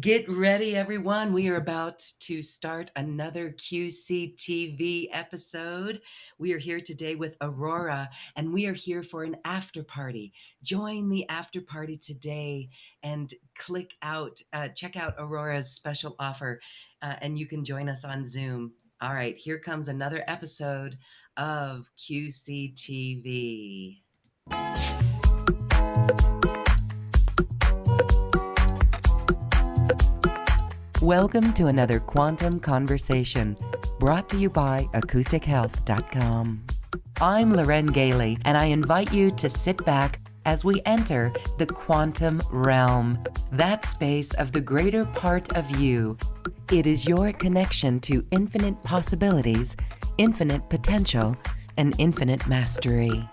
Get ready, everyone. We are about to start another QCTV episode. We are here today with Aurora, and we are here for an after party. Join the after party today and check out Aurora's special offer, and you can join us on Zoom. All right, here comes another episode of QCTV. Welcome to another Quantum Conversation, brought to you by acoustichealth.com. I'm Loren Gailey, and I invite you to sit back as we enter the quantum realm, that space of the greater part of you. It is your connection to infinite possibilities, infinite potential, and infinite mastery.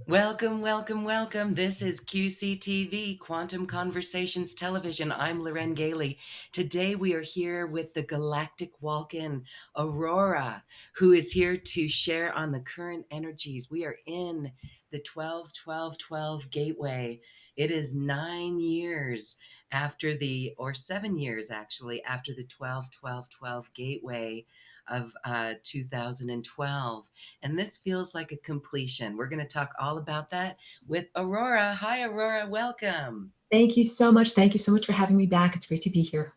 Welcome, welcome, welcome. This is QCTV, Quantum Conversations Television. I'm Loren Gailey. Today we are here with the Galactic Walk-In, Aurora, who is here to share on the current energies. We are in the 12-12-12 gateway. It is 9 years after or 7 years actually, after the 12-12-12 gateway of 2012. And this feels like a completion. We're going to talk all about that with Aurora. Hi, Aurora. Welcome. Thank you so much. Thank you so much for having me back. It's great to be here.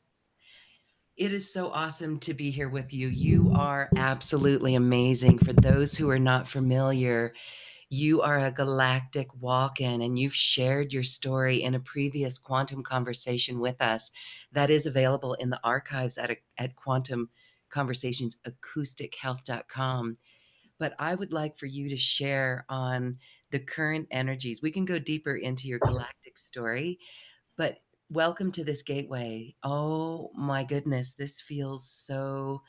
It is so awesome to be here with you. You are absolutely amazing. For those who are not familiar, you are a galactic walk-in, and you've shared your story in a previous quantum conversation with us that is available in the archives at Quantum Conversations, acoustichealth.com. But I would like for you to share on the current energies. We can go deeper into your galactic story, but welcome to this gateway. Oh my goodness, this feels so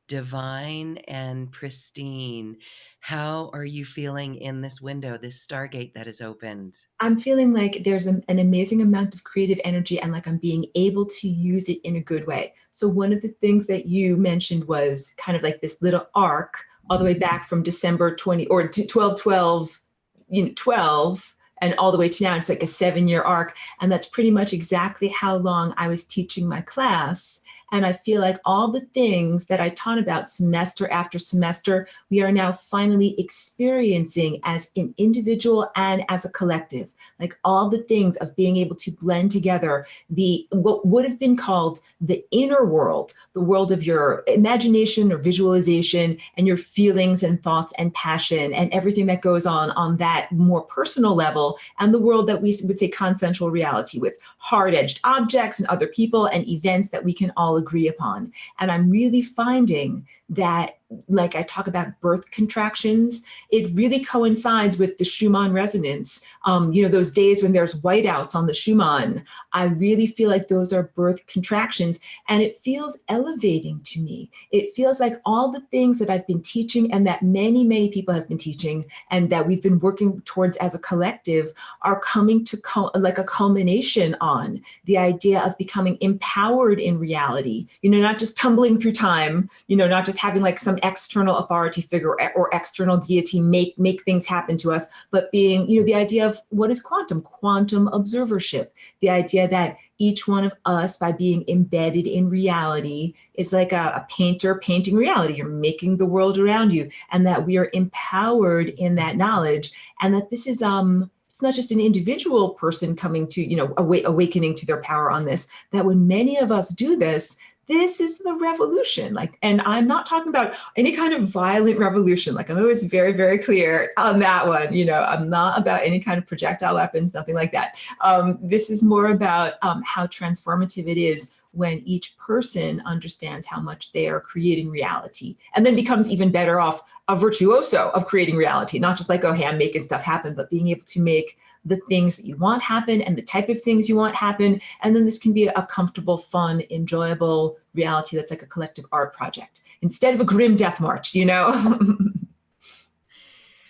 divine and pristine. How are you feeling in this window, this stargate that is opened? I'm feeling like there's an amazing amount of creative energy and like I'm being able to use it in a good way. So one of the things that you mentioned was kind of like this little arc all the way back from December 20 or 12, 12, and all the way to now. It's like a 7-year arc. And that's pretty much exactly how long I was teaching my class. And I feel like all the things that I taught about semester after semester, we are now finally experiencing as an individual and as a collective. Like all the things of being able to blend together what would have been called the inner world, the world of your imagination or visualization and your feelings and thoughts and passion and everything that goes on that more personal level, and the world that we would say consensual reality with hard-edged objects and other people and events that we can all agree upon. And I'm really finding that, like I talk about birth contractions, it really coincides with the Schumann resonance. Those days when there's whiteouts on the Schumann, I really feel like those are birth contractions, and it feels elevating to me. It feels like all the things that I've been teaching and that many, many people have been teaching and that we've been working towards as a collective are coming to like a culmination on the idea of becoming empowered in reality, not just tumbling through time, not just having like some external authority figure or external deity make things happen to us, but being, the idea of what is quantum observership, the idea that each one of us, by being embedded in reality, is like a painter painting reality. You're making the world around you, and that we are empowered in that knowledge, and that this is it's not just an individual person coming to, awakening to their power on this, that when many of us do this, this is the revolution. And I'm not talking about any kind of violent revolution. Like, I'm always very, very clear on that one. I'm not about any kind of projectile weapons, nothing like that. This is more about how transformative it is when each person understands how much they are creating reality, and then becomes even better off, a virtuoso of creating reality, not just like, oh, hey, I'm making stuff happen, but being able to make the things that you want happen and the type of things you want happen. And then this can be a comfortable, fun, enjoyable reality that's like a collective art project instead of a grim death march,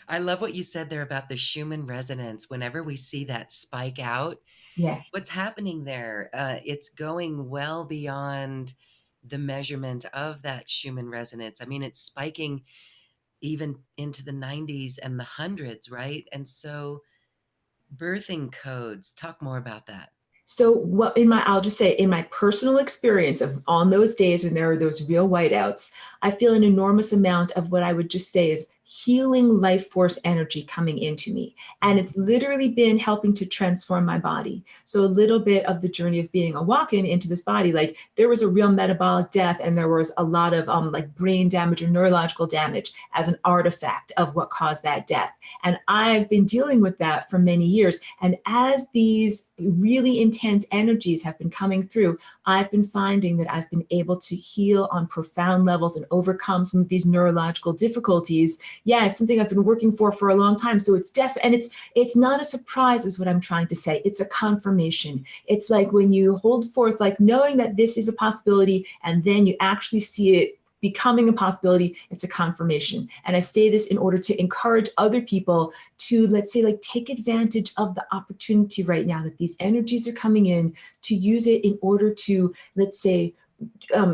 I love what you said there about the Schumann resonance. Whenever we see that spike out, Yeah. what's happening there? It's going well beyond the measurement of that Schumann resonance. I mean, it's spiking even into the 90s and the hundreds, right? And so Birthing codes. Talk more about that. So what in my, I'll just say in my personal experience of on those days when there are those real whiteouts, I feel an enormous amount of what I would just say is healing life force energy coming into me. And it's literally been helping to transform my body. So a little bit of the journey of being a walk-in into this body, like there was a real metabolic death and there was a lot of like brain damage or neurological damage as an artifact of what caused that death. And I've been dealing with that for many years. And as these really intense energies have been coming through, I've been finding that I've been able to heal on profound levels and overcome some of these neurological difficulties. Yeah, it's something I've been working for a long time. So it's and it's not a surprise is what I'm trying to say. It's a confirmation. It's like when you hold forth, like knowing that this is a possibility, and then you actually see it becoming a possibility, it's a confirmation. And I say this in order to encourage other people to, let's say, like take advantage of the opportunity right now that these energies are coming in, to use it in order to, let's say,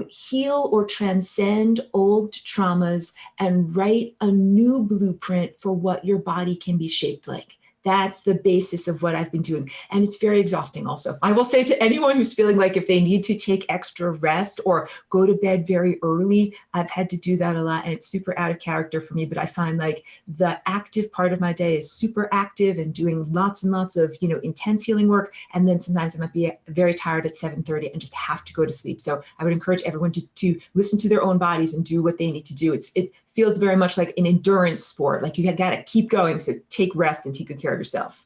heal or transcend old traumas and write a new blueprint for what your body can be shaped like. That's the basis of what I've been doing. And it's very exhausting also. I will say to anyone who's feeling like if they need to take extra rest or go to bed very early, I've had to do that a lot and it's super out of character for me. But I find like the active part of my day is super active and doing lots and lots of, intense healing work. And then sometimes I might be very tired at 7:30 and just have to go to sleep. So I would encourage everyone to listen to their own bodies and do what they need to do. It feels very much like an endurance sport. Like you got to keep going. So take rest and take good care of yourself.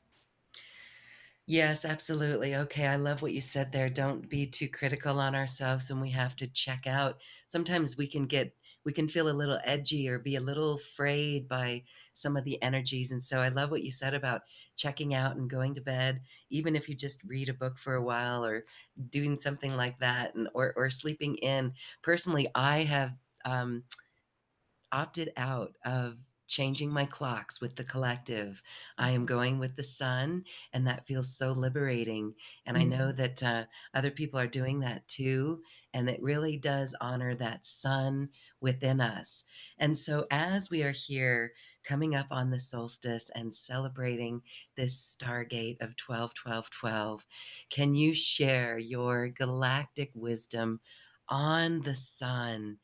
Yes, absolutely. Okay, I love what you said there. Don't be too critical on ourselves when we have to check out. Sometimes we can feel a little edgy or be a little frayed by some of the energies. And so I love what you said about checking out and going to bed, even if you just read a book for a while or doing something like that, and or sleeping in. Personally, I have opted out of changing my clocks with the collective. I am going with the sun, and that feels so liberating. And I know that other people are doing that too. And it really does honor that sun within us. And so, as we are here coming up on the solstice and celebrating this Stargate of 12, 12, 12, can you share your galactic wisdom on the sun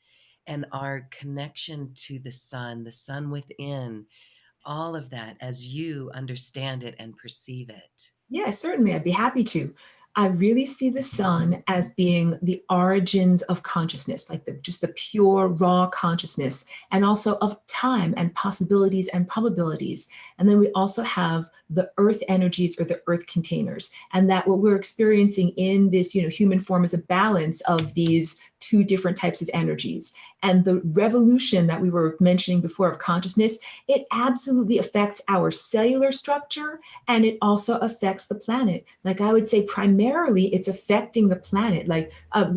and our connection to the sun within, all of that as you understand it and perceive it? Yeah, certainly. I'd be happy to. I really see the sun as being the origins of consciousness, like just the pure, raw consciousness, and also of time and possibilities and probabilities. And then we also have the earth energies or the earth containers. And that what we're experiencing in this, human form is a balance of these two different types of energies. And the revolution that we were mentioning before of consciousness, it absolutely affects our cellular structure and it also affects the planet. Like I would say, primarily, it's affecting the planet. Like I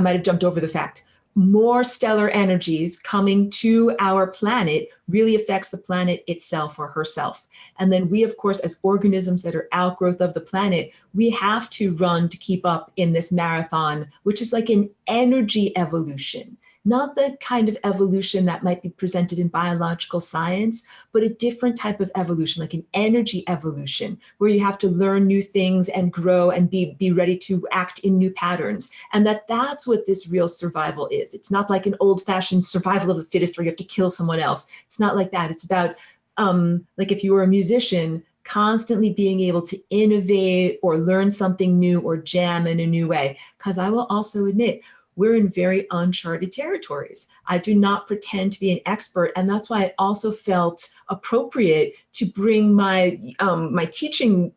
might have jumped over the fact. More stellar energies coming to our planet really affects the planet itself or herself. And then we, of course, as organisms that are outgrowth of the planet, we have to run to keep up in this marathon, which is like an energy evolution. Not the kind of evolution that might be presented in biological science, but a different type of evolution, like an energy evolution, where you have to learn new things and grow and be ready to act in new patterns. And that's what this real survival is. It's not like an old-fashioned survival of the fittest where you have to kill someone else. It's not like that. It's about, like if you were a musician, constantly being able to innovate or learn something new or jam in a new way. Because I will also admit, we're in very uncharted territories. I do not pretend to be an expert, and that's why it also felt appropriate to bring my my teaching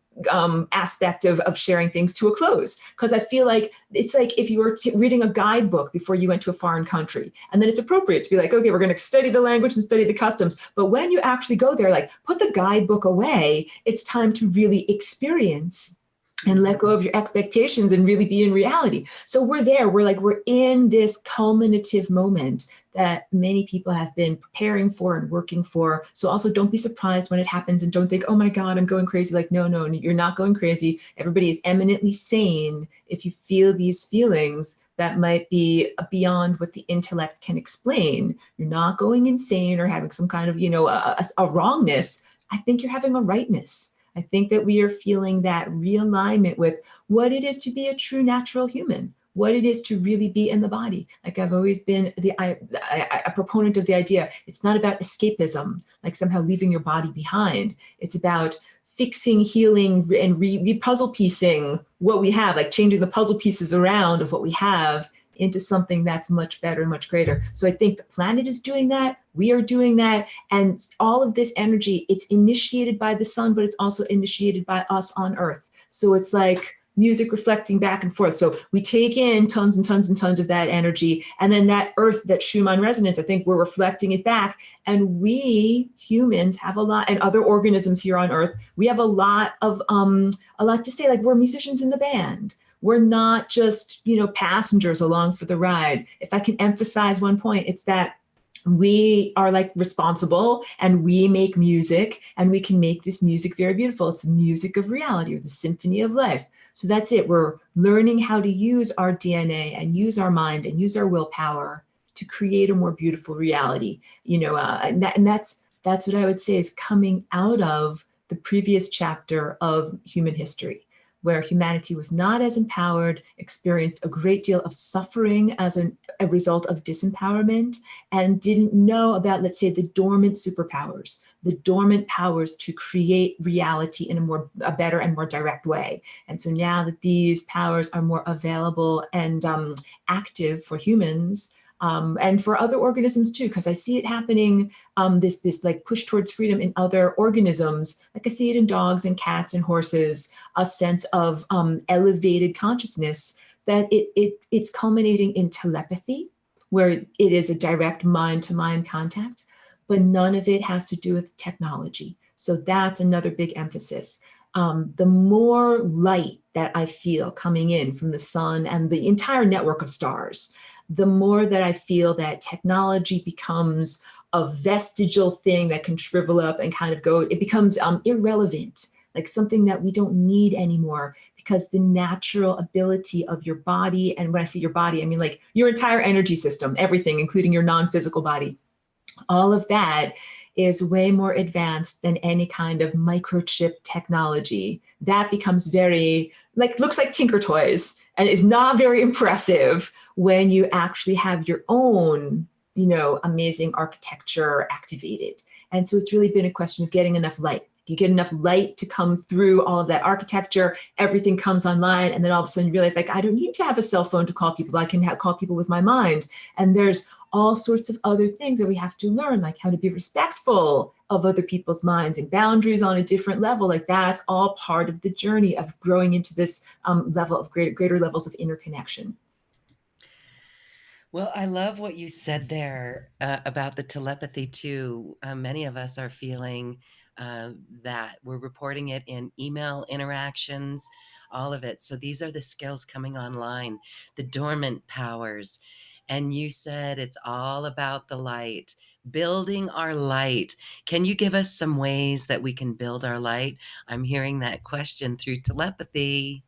aspect of sharing things to a close. Because I feel like it's like if you were reading a guidebook before you went to a foreign country, and then it's appropriate to be like, okay, we're going to study the language and study the customs. But when you actually go there, like put the guidebook away, it's time to really experience and let go of your expectations and really be in reality. So we're there. We're in this culminative moment that many people have been preparing for and working for. So also don't be surprised when it happens and don't think, oh my God, I'm going crazy. Like, no, you're not going crazy. Everybody is eminently sane. If you feel these feelings that might be beyond what the intellect can explain, you're not going insane or having some kind of, a wrongness. I think you're having a rightness. I think that we are feeling that realignment with what it is to be a true natural human, what it is to really be in the body. Like I've always been a proponent of the idea, it's not about escapism, like somehow leaving your body behind. It's about fixing, healing, and re-puzzle piecing what we have, like changing the puzzle pieces around of what we have into something that's much better and much greater. So I think the planet is doing that. We are doing that. And all of this energy, it's initiated by the sun, but it's also initiated by us on Earth. So it's like music reflecting back and forth. So we take in tons and tons and tons of that energy. And then that Earth, that Schumann resonance, I think we're reflecting it back. And we humans have a lot, and other organisms here on Earth, we have a lot to say, like we're musicians in the band. We're not just, passengers along for the ride. If I can emphasize one point, it's that we are like responsible and we make music and we can make this music very beautiful. It's the music of reality or the symphony of life. So that's it. We're learning how to use our DNA and use our mind and use our willpower to create a more beautiful reality. And that's what I would say is coming out of the previous chapter of human history, where humanity was not as empowered, experienced a great deal of suffering as a result of disempowerment, and didn't know about, let's say, the dormant superpowers, the dormant powers to create reality in a better and more direct way. And so now that these powers are more available and active for humans, and for other organisms too, because I see it happening, this like push towards freedom in other organisms. Like I see it in dogs and cats and horses, a sense of elevated consciousness that it's culminating in telepathy, where it is a direct mind-to-mind contact, but none of it has to do with technology. So that's another big emphasis. The more light that I feel coming in from the sun and the entire network of stars, the more that I feel that technology becomes a vestigial thing that can shrivel up and kind of go, it becomes irrelevant, like something that we don't need anymore, because the natural ability of your body, and when I say your body, I mean like your entire energy system, everything, including your non-physical body, all of that is way more advanced than any kind of microchip technology. That becomes very, looks like Tinker Toys and is not very impressive when you actually have your own, amazing architecture activated. And so it's really been a question of getting enough light. You get enough light to come through all of that architecture, everything comes online, and then all of a sudden you realize, like, I don't need to have a cell phone to call people. I can call people with my mind. And there's all sorts of other things that we have to learn, like how to be respectful of other people's minds and boundaries on a different level. Like that's all part of the journey of growing into this level of greater levels of interconnection. Well, I love what you said there about the telepathy too. Many of us are feeling that we're reporting it in email interactions, all of it. So these are the skills coming online, the dormant powers. And you said it's all about the light, building our light. Can you give us some ways that we can build our light? I'm hearing that question through telepathy.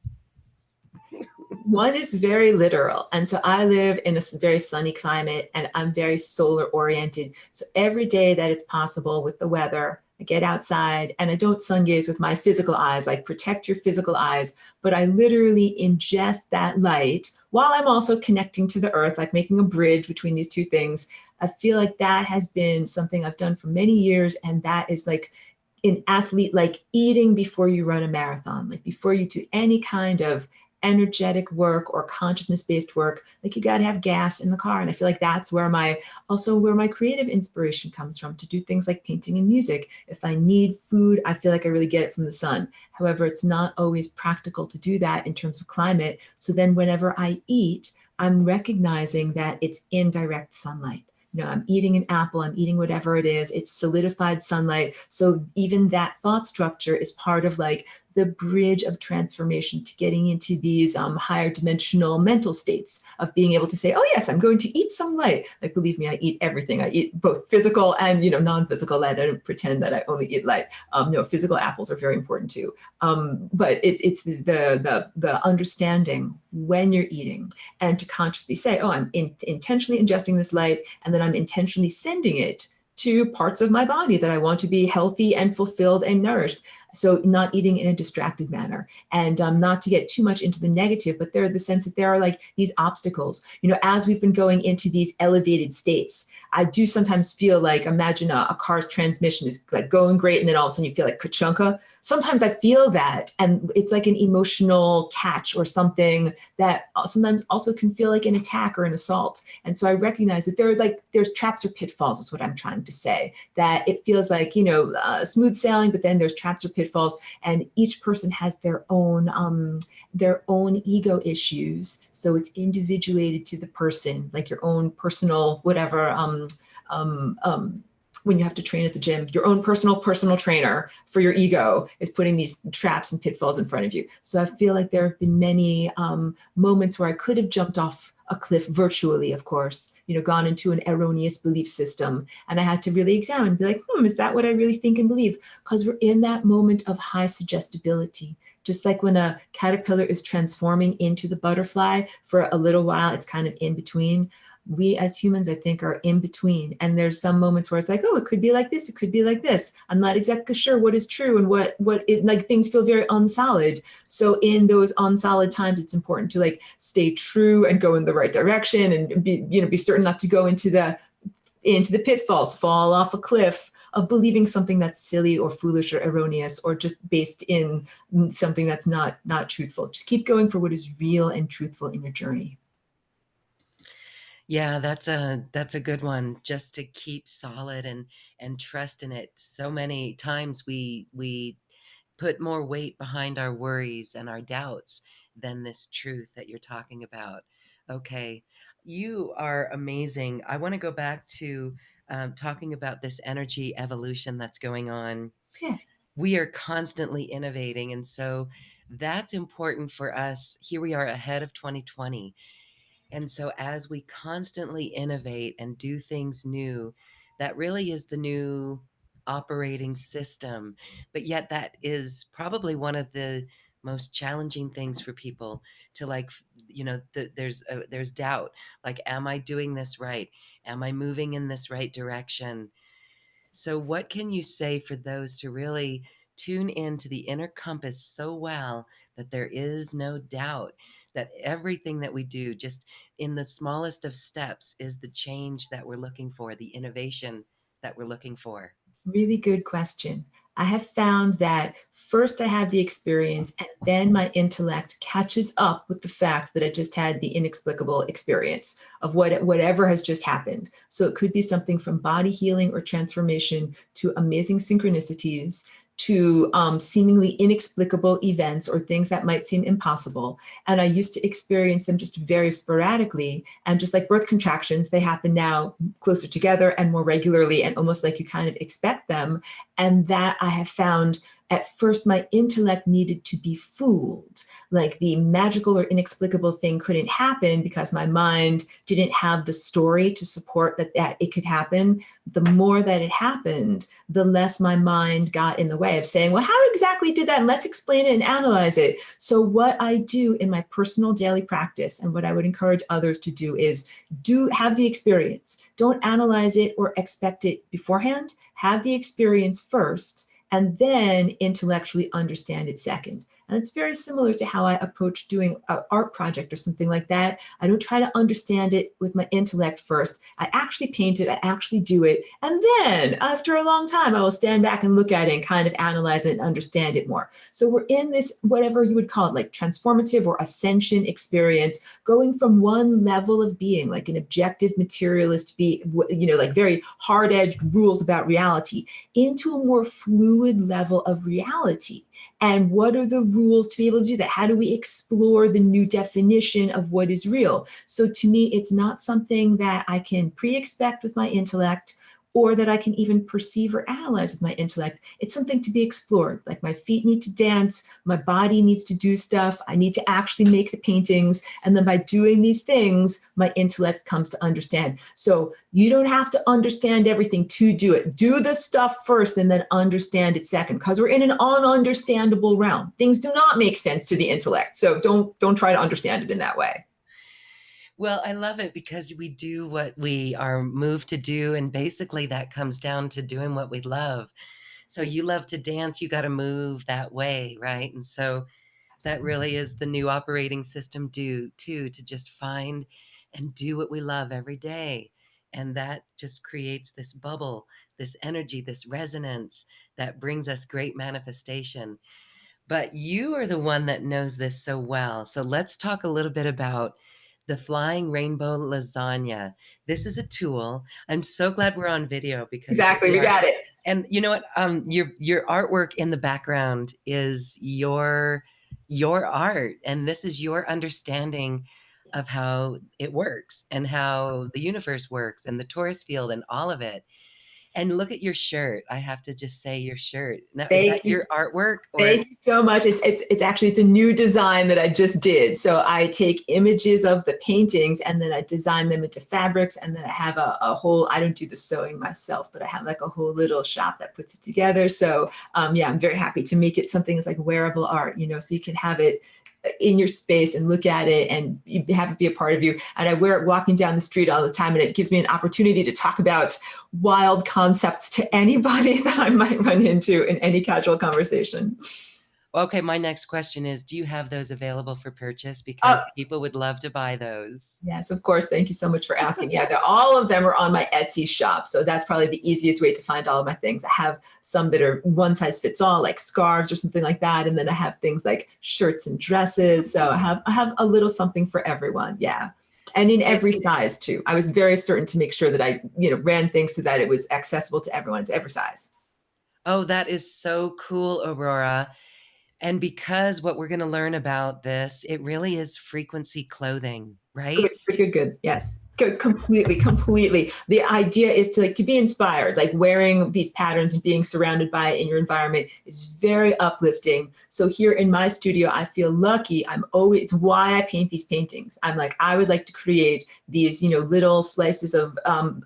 One is very literal. And so I live in a very sunny climate and I'm very solar oriented. So every day that it's possible with the weather, I get outside and I don't sun gaze with my physical eyes, like protect your physical eyes, but I literally ingest that light while I'm also connecting to the earth, like making a bridge between these two things. I feel like that has been something I've done for many years. And that is like an athlete, like eating before you run a marathon, like before you do any kind of energetic work or consciousness-based work, like you got to have gas in the car. And I feel like that's where my creative inspiration comes from, to do things like painting and music. If I need food, I feel like I really get it from the sun. However, it's not always practical to do that in terms of climate. So then whenever I eat, I'm recognizing that it's indirect sunlight. I'm eating an apple, I'm eating whatever it is, it's solidified sunlight. So even that thought structure is part of like the bridge of transformation to getting into these higher dimensional mental states of being able to say, oh yes, I'm going to eat some light. Like, believe me, I eat everything. I eat both physical and, non-physical light. I don't pretend that I only eat light. No, physical apples are very important too. But it's the understanding when you're eating and to consciously say, oh, I'm intentionally ingesting this light, and then I'm intentionally sending it to parts of my body that I want to be healthy and fulfilled and nourished. So not eating in a distracted manner, and not to get too much into the negative, but there the sense that there are like these obstacles, as we've been going into these elevated states. I do sometimes feel like, imagine a car's transmission is like going great, and then all of a sudden you feel like kachunka. Sometimes I feel that, and it's like an emotional catch or something that sometimes also can feel like an attack or an assault. And so I recognize that there's traps or pitfalls, is what I'm trying to say. That it feels like smooth sailing, but then there's traps or pitfalls, and each person has their own ego issues. So it's individuated to the person, like your own personal whatever. Um, um, when you have to train at the gym, your own personal trainer for your ego is putting these traps and pitfalls in front of you. So I feel like there have been many moments where I could have jumped off a cliff virtually, of course, gone into an erroneous belief system. And I had to really examine, be like, is that what I really think and believe? Because we're in that moment of high suggestibility. Just like when a caterpillar is transforming into the butterfly, for a little while, it's kind of in between. We as humans, I think, are in between. And there's some moments where it's like, oh, it could be like this, it could be like this. I'm not exactly sure what is true, and what it, like, things feel very unsolid. So in those unsolid times, it's important to like stay true and go in the right direction, and be certain not to go into the pitfalls, fall off a cliff of believing something that's silly or foolish or erroneous, or just based in something that's not truthful. Just keep going for what is real and truthful in your journey. Yeah, that's a good one, just to keep solid and trust in it. So many times we put more weight behind our worries and our doubts than this truth that you're talking about. Okay, you are amazing. I want to go back to talking about this energy evolution that's going on. Yeah. We are constantly innovating, and so that's important for us. Here we are ahead of 2020, and so, as we constantly innovate and do things new, that really is the new operating system. But yet, that is probably one of the most challenging things for people to like. There's doubt. Like, am I doing this right? Am I moving in this right direction? So, what can you say for those to really tune into the inner compass so well that there is no doubt that everything that we do, just in the smallest of steps, is the change that we're looking for, the innovation that we're looking for? Really good question. I have found that first I have the experience, and then my intellect catches up with the fact that I just had the inexplicable experience of whatever has just happened. So it could be something from body healing or transformation to amazing synchronicities to seemingly inexplicable events or things that might seem impossible. And I used to experience them just very sporadically. And just like birth contractions, they happen now closer together and more regularly, and almost like you kind of expect them. And that I have found, at first my intellect needed to be fooled. Like the magical or inexplicable thing couldn't happen because my mind didn't have the story to support that it could happen. The more that it happened, the less my mind got in the way of saying, well, how exactly did that? And let's explain it and analyze it. So what I do in my personal daily practice, and what I would encourage others to do, is have the experience. Don't analyze it or expect it beforehand. Have the experience first, and then intellectually understand it second. And it's very similar to how I approach doing an art project or something like that. I don't try to understand it with my intellect first. I actually paint it, I actually do it. And then after a long time, I will stand back and look at it and kind of analyze it and understand it more. So we're in this, whatever you would call it, like transformative or ascension experience, going from one level of being, like an objective materialist, like very hard-edged rules about reality, into a more fluid level of reality. And what are the rules to be able to do that? How do we explore the new definition of what is real? So to me, it's not something that I can pre-expect with my intellect, or that I can even perceive or analyze with my intellect. It's something to be explored. Like my feet need to dance, my body needs to do stuff, I need to actually make the paintings. And then by doing these things, my intellect comes to understand. So you don't have to understand everything to do it. Do the stuff first and then understand it second, because we're in an ununderstandable realm. Things do not make sense to the intellect. So don't try to understand it in that way. Well, I love it because we do what we are moved to do, and basically that comes down to doing what we love. So you love to dance, you got to move that way, right? And so that really is the new operating system due to just find and do what we love every day. And that just creates this bubble, this energy, this resonance that brings us great manifestation. But you are the one that knows this so well. So let's talk a little bit about the Flying Rainbow Lasagna. This is a tool. I'm so glad we're on video because here Exactly, we we are. got it. And you know what? Your artwork in the background is your art, and this is your understanding of how it works and how the universe works and the torus field and all of it. And look at your shirt. I have to just say your shirt. Now, is that Thank you. your artwork or? Thank you so much. It's actually it's a new design that I just did. So I take images of the paintings and then I design them into fabrics, and then I have a whole, I don't do the sewing myself, but I have like a whole little shop that puts it together. So yeah, I'm very happy to make it something that's like wearable art, you know, so you can have it in your space and look at it and have it be a part of you. And I wear it walking down the street all the time, and it gives me an opportunity to talk about wild concepts to anybody that I might run into in any casual conversation. Okay, my next question is, do you have those available for purchase? Oh, Because people would love to buy those. yes, of course. Thank you so much for asking. Yeah, all of them are on my Etsy shop. So that's probably the easiest way to find all of my things. I have some that are one size fits all, like scarves or something like that. And then I have things like shirts and dresses. So I have a little something for everyone. Yeah. And in every size too. I was very certain to make sure that I, ran things so that it was accessible to everyone. It's every size. Oh, that is so cool, Aurora. And because what we're going to learn about this, it really is frequency clothing, Good, right? good, good, good. Yes. Good. Completely, completely. The idea is to be inspired, like wearing these patterns and being surrounded by it in your environment is very uplifting. So here in my studio, I feel lucky. It's why I paint these paintings. I'm like, I would like to create these, little slices of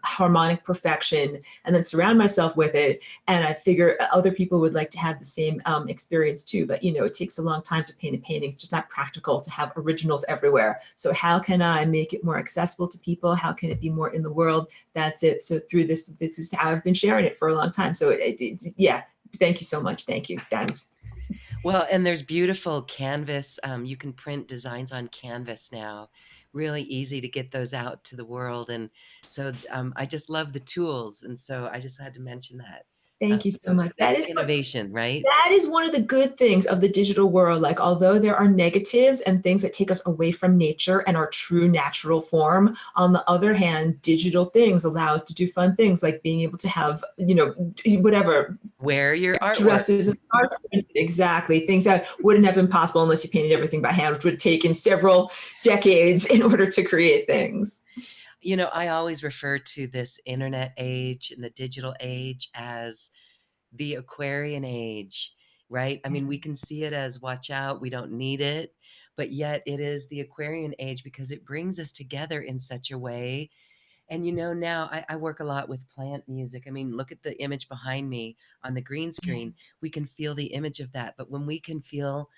harmonic perfection and then surround myself with it. And I figure other people would like to have the same experience too. But, it takes a long time to paint a painting. It's just not practical to have originals everywhere. So how can I make it more accessible to people? How can it be more in the world? That's it. So through this is how I've been sharing it for a long time. So yeah, thank you so much. Thank you. Well, and there's beautiful canvas. You can print designs on canvas now. Really easy to get those out to the world. And so I just love the tools. And so I just had to mention that. Thank you so So much. that's innovation, right? That is one of the good things of the digital world. Like, although there are negatives and things that take us away from nature and our true natural form, on the other hand, digital things allow us to do fun things like being able to have, whatever Wear your artwork. dresses and art. Exactly. Things that wouldn't have been possible unless you painted everything by hand, which would have taken several decades in order to create things. I always refer to this internet age and the digital age as the Aquarian age, right? I mean, we can see it as watch out, we don't need it, but yet it is the Aquarian age because it brings us together in such a way. And now I work a lot with plant music. I mean, look at the image behind me on the green screen. We can feel the image of that. But when we can feel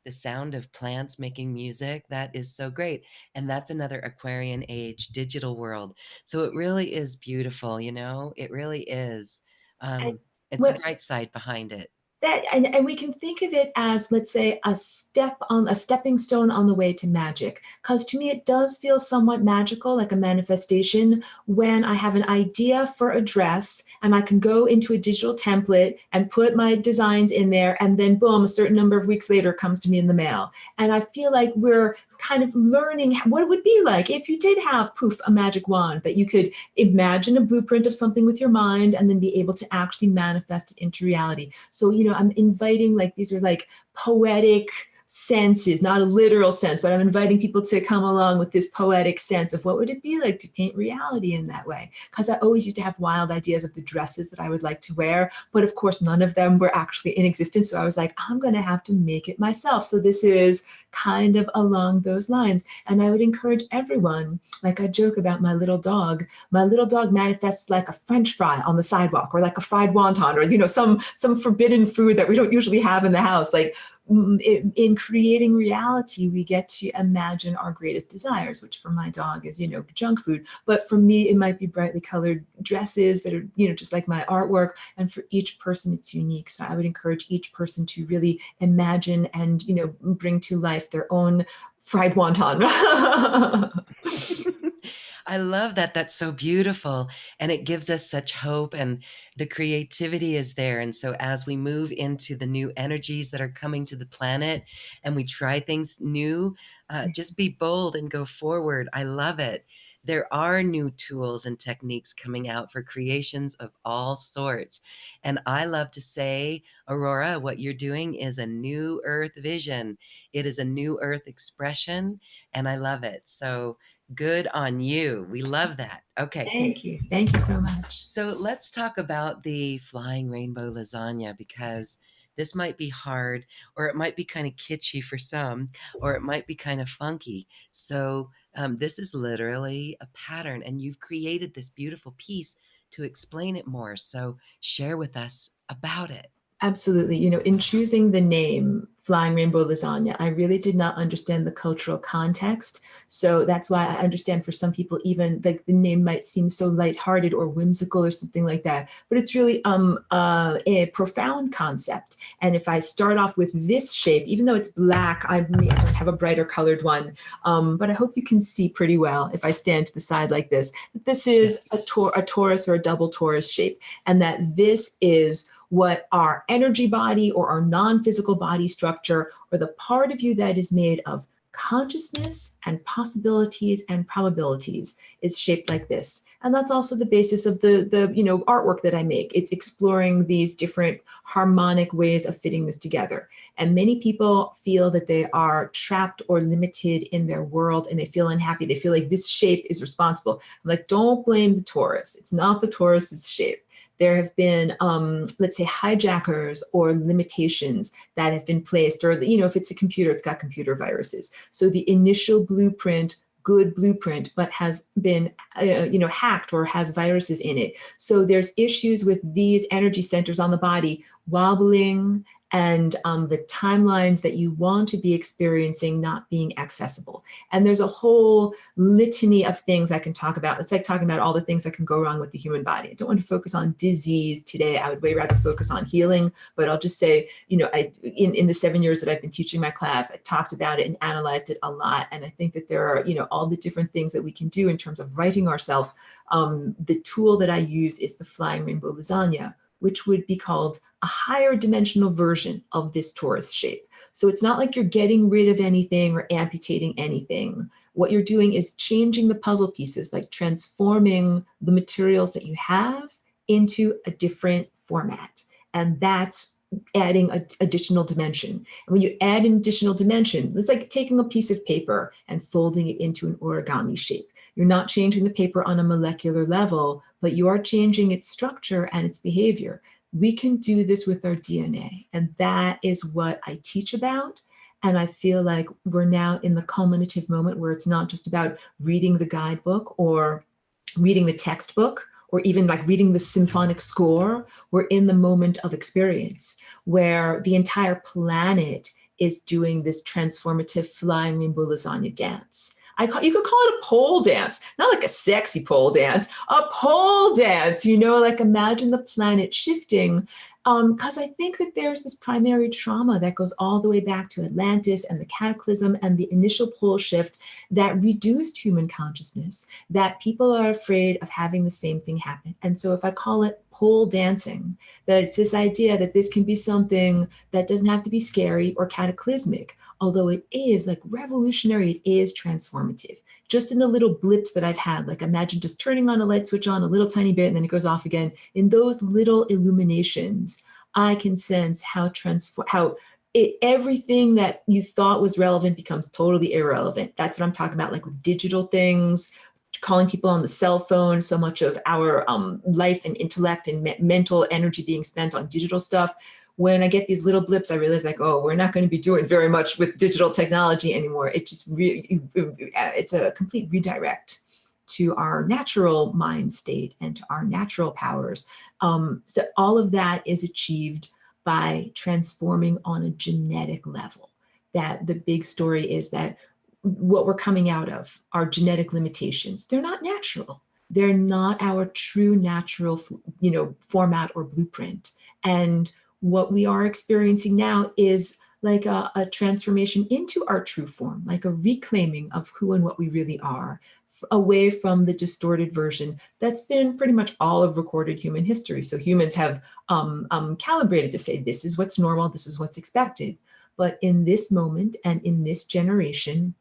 the sound of plants making music, that is so great. And that's another Aquarian age digital world. So it really is beautiful, it really is. And It's a what bright side behind it. that and we can think of it as, let's say, a stepping stone on the way to magic, because to me it does feel somewhat magical, like a manifestation, when I have an idea for a dress and I can go into a digital template and put my designs in there, and then boom, a certain number of weeks later comes to me in the mail. And I feel like we're kind of learning what it would be like if you did have a magic wand that you could imagine a blueprint of something with your mind and then be able to actually manifest it into reality. So I'm inviting, like, these are like poetic senses, not a literal sense, but I'm inviting people to come along with this poetic sense of what would it be like to paint reality in that way. Because I always used to have wild ideas of the dresses that I would like to wear, but of course none of them were actually in existence. So I was like, I'm going to have to make it myself. So this is kind of along those lines. And I would encourage everyone, like I joke about my little dog manifests like a French fry on the sidewalk, or like a fried wonton, or some forbidden food that we don't usually have in the house. Like, in creating reality, we get to imagine our greatest desires, which for my dog is, junk food. But for me, it might be brightly colored dresses that are, just like my artwork. And for each person, it's unique. So I would encourage each person to really imagine and, bring to life their own fried wonton. I love that. That's so beautiful. And it gives us such hope, and the creativity is there. And so, as we move into the new energies that are coming to the planet and we try things new, just be bold and go forward. I love it. There are new tools and techniques coming out for creations of all sorts. And I love to say, Aurora, what you're doing is a new earth vision. It is a new earth expression, and I love it. So, good on you. We love that. Okay. Thank you. Thank you so much. So let's talk about the Flying Rainbow Lasagna, because this might be hard, or it might be kind of kitschy for some, or it might be kind of funky. So this is literally a pattern, and you've created this beautiful piece to explain it more. So share with us about it. Absolutely. In choosing the name Flying Rainbow Lasagna, I really did not understand the cultural context. So that's why I understand for some people, even like the name might seem so lighthearted or whimsical or something like that. But it's really a profound concept. And if I start off with this shape, even though it's black, I don't have a brighter colored one. But I hope you can see pretty well if I stand to the side like this, that this is Yes. a torus or a double torus shape, and that this is what our energy body or our non-physical body structure, or the part of you that is made of consciousness and possibilities and probabilities, is shaped like this. And that's also the basis of the artwork that I make. It's exploring these different harmonic ways of fitting this together. And many people feel that they are trapped or limited in their world, and they feel unhappy. They feel like this shape is responsible. I'm like, don't blame the torus. It's not the torus's shape. There have been, let's say, hijackers or limitations that have been placed, or, if it's a computer, it's got computer viruses. So the initial blueprint, good blueprint, but has been, hacked or has viruses in it. So there's issues with these energy centers on the body wobbling, and the timelines that you want to be experiencing not being accessible. And there's a whole litany of things I can talk about. It's like talking about all the things that can go wrong with the human body. I don't want to focus on disease today. I would way rather focus on healing. But I'll just say, in the 7 years that I've been teaching my class, I talked about it and analyzed it a lot. And I think that there are, all the different things that we can do in terms of writing ourselves. The tool that I use is the Flying Rainbow Lasagna, which would be called a higher dimensional version of this torus shape. So it's not like you're getting rid of anything or amputating anything. What you're doing is changing the puzzle pieces, like transforming the materials that you have into a different format. And that's adding an additional dimension. And when you add an additional dimension, it's like taking a piece of paper and folding it into an origami shape. You're not changing the paper on a molecular level, but you are changing its structure and its behavior. We can do this with our DNA, and that is what I teach about. And I feel like we're now in the culminative moment where it's not just about reading the guidebook or reading the textbook or even like reading the symphonic score. We're in the moment of experience where the entire planet is doing this transformative Flying Rainbow Lasagna dance. You could call it a pole dance, not like a sexy pole dance, a pole dance, like imagine the planet shifting. Because I think that there's this primary trauma that goes all the way back to Atlantis and the cataclysm and the initial pole shift that reduced human consciousness, that people are afraid of having the same thing happen. And so if I call it pole dancing, that it's this idea that this can be something that doesn't have to be scary or cataclysmic, although it is like revolutionary, it is transformative. Just in the little blips that I've had, like imagine just turning on a light switch on a little tiny bit and then it goes off again. In those little illuminations, I can sense how everything that you thought was relevant becomes totally irrelevant. That's what I'm talking about, like with digital things, calling people on the cell phone, so much of our life and intellect and mental energy being spent on digital stuff. When I get these little blips, I realize like, oh, we're not going to be doing very much with digital technology anymore. It just really, it's a complete redirect to our natural mind state and to our natural powers. So all of that is achieved by transforming on a genetic level. That the big story is that what we're coming out of are genetic limitations. They're not natural. They're not our true natural, format or blueprint. And what we are experiencing now is like a transformation into our true form, like a reclaiming of who and what we really are, away from the distorted version that's been pretty much all of recorded human history. So humans have calibrated to say, this is what's normal, this is what's expected. But in this moment and in this generation,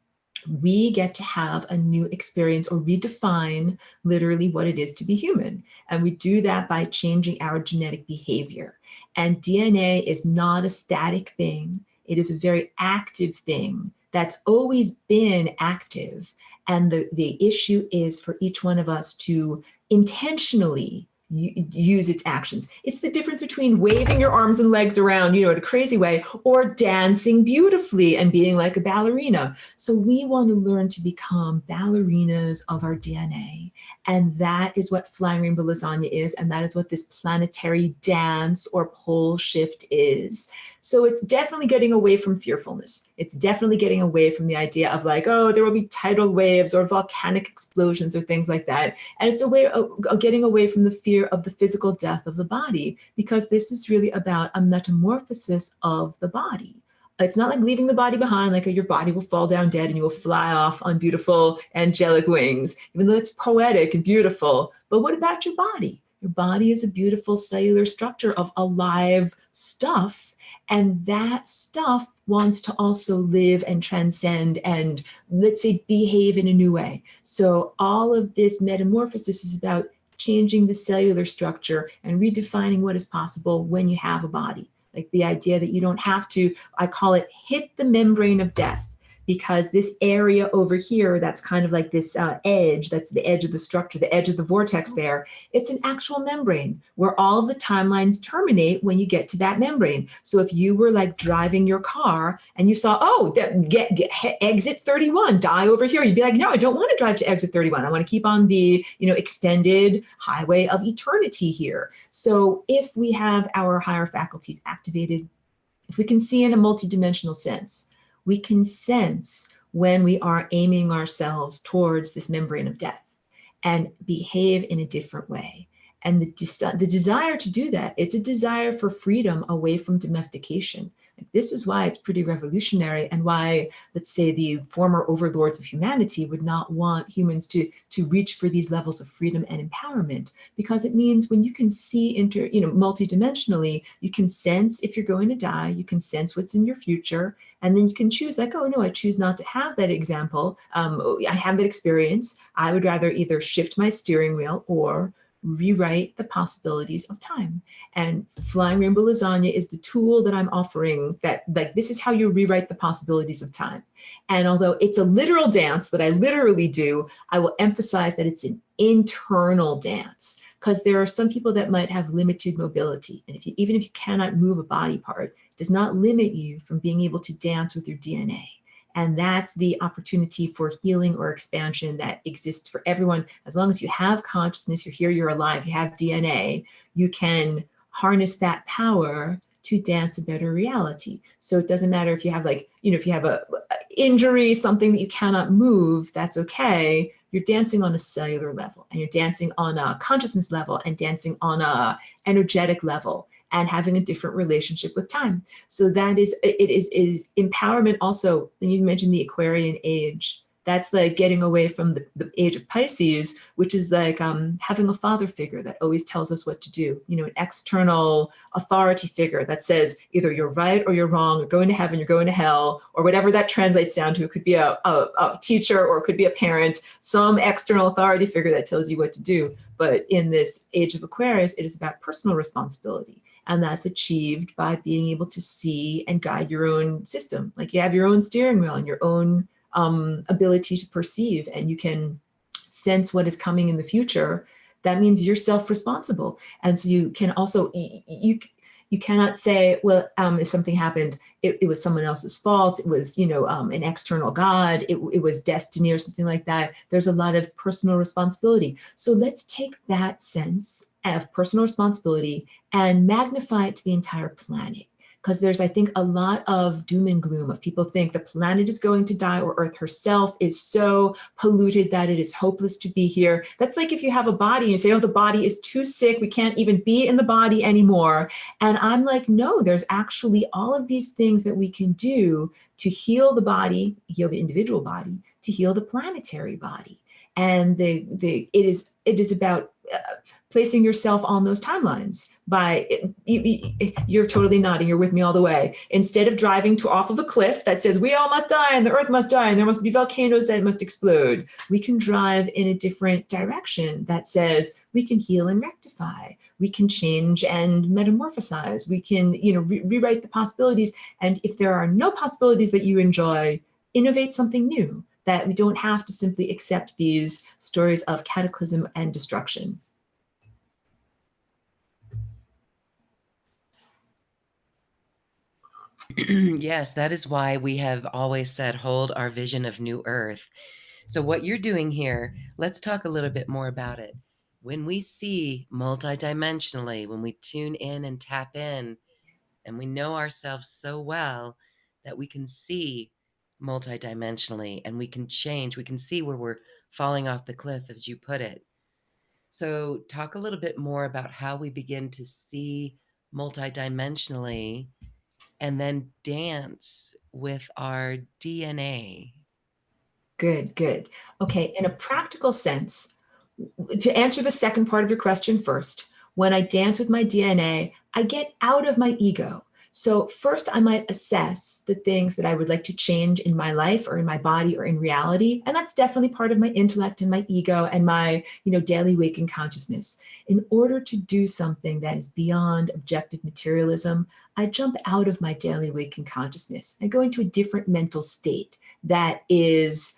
we get to have a new experience or redefine literally what it is to be human. And we do that by changing our genetic behavior. And DNA is not a static thing. It is a very active thing that's always been active. And the issue is for each one of us to intentionally use its actions. It's the difference between waving your arms and legs around, in a crazy way, or dancing beautifully and being like a ballerina. So we want to learn to become ballerinas of our DNA. And that is what Flying Rainbow Lasagne is. And that is what this planetary dance or pole shift is. So it's definitely getting away from fearfulness. It's definitely getting away from the idea of like, oh, there will be tidal waves or volcanic explosions or things like that. And it's a way of getting away from the fear of the physical death of the body, because this is really about a metamorphosis of the body. It's not like leaving the body behind, like your body will fall down dead and you will fly off on beautiful angelic wings, even though it's poetic and beautiful. But what about your body? Your body is a beautiful cellular structure of alive stuff. And that stuff wants to also live and transcend and, let's say, behave in a new way. So all of this metamorphosis is about changing the cellular structure and redefining what is possible when you have a body. Like the idea that you don't have to, I call it, hit the membrane of death. Because this area over here, that's kind of like this edge, that's the edge of the structure, the edge of the vortex there, it's an actual membrane where all the timelines terminate when you get to that membrane. So if you were like driving your car and you saw, oh, exit 31, die over here, you'd be like, no, I don't want to drive to exit 31. I want to keep on the extended highway of eternity here. So if we have our higher faculties activated, if we can see in a multidimensional sense, we can sense when we are aiming ourselves towards this membrane of death and behave in a different way. And the desire to do that, it's a desire for freedom away from domestication. This is why it's pretty revolutionary, and why, let's say, the former overlords of humanity would not want humans to reach for these levels of freedom and empowerment, because it means when you can see multidimensionally, you can sense if you're going to die, you can sense what's in your future, and then you can choose like, oh no, I choose not to have that example. I have that experience. I would rather either shift my steering wheel or rewrite the possibilities of time. And Flying Rainbow Lasagne is the tool that I'm offering, that like, this is how you rewrite the possibilities of time. And although it's a literal dance that I literally do, I will emphasize that it's an internal dance, because there are some people that might have limited mobility. And even if you cannot move a body part, it does not limit you from being able to dance with your DNA. And that's the opportunity for healing or expansion that exists for everyone. As long as you have consciousness, you're here, you're alive, you have DNA, you can harness that power to dance a better reality. So it doesn't matter if you have if you have a injury, something that you cannot move, that's okay. You're dancing on a cellular level, and you're dancing on a consciousness level, and dancing on a energetic level, and having a different relationship with time. So that is empowerment. Also, when you mentioned the Aquarian age, that's like getting away from the age of Pisces, which is like having a father figure that always tells us what to do, an external authority figure that says either you're right or you're wrong, you're going to heaven, you're going to hell, or whatever that translates down to. It could be a teacher, or it could be a parent, some external authority figure that tells you what to do. But in this age of Aquarius, it is about personal responsibility. And that's achieved by being able to see and guide your own system. Like you have your own steering wheel and your own ability to perceive, and you can sense what is coming in the future. That means you're self-responsible. And so you can also, you cannot say, well, if something happened, it was someone else's fault. It was, an external God. It was destiny or something like that. There's a lot of personal responsibility. So let's take that sense of personal responsibility and magnify it to the entire planet. Because there's, I think, a lot of doom and gloom of people think the planet is going to die or Earth herself is so polluted that it is hopeless to be here. That's like if you have a body and you say, oh, the body is too sick, we can't even be in the body anymore. And I'm like, no, there's actually all of these things that we can do to heal the body, heal the individual body, to heal the planetary body. And it is about placing yourself on those timelines by, you're totally nodding, you're with me all the way. Instead of driving off of a cliff that says we all must die and the earth must die and there must be volcanoes that must explode, we can drive in a different direction that says we can heal and rectify, we can change and metamorphosize, we can rewrite the possibilities. And if there are no possibilities that you enjoy, innovate something new, that we don't have to simply accept these stories of cataclysm and destruction. Yes, that is why we have always said, hold our vision of new earth. So what you're doing here, let's talk a little bit more about it. When we see multidimensionally, when we tune in and tap in, and we know ourselves so well that we can see multidimensionally and we can change, we can see where we're falling off the cliff, as you put it. So talk a little bit more about how we begin to see multidimensionally and then dance with our DNA. Good, good. Okay, in a practical sense, to answer the second part of your question first, when I dance with my DNA, I get out of my ego. So first I might assess the things that I would like to change in my life or in my body or in reality. And that's definitely part of my intellect and my ego and my, daily waking consciousness. In order to do something that is beyond objective materialism, I jump out of my daily waking consciousness. I go into a different mental state that is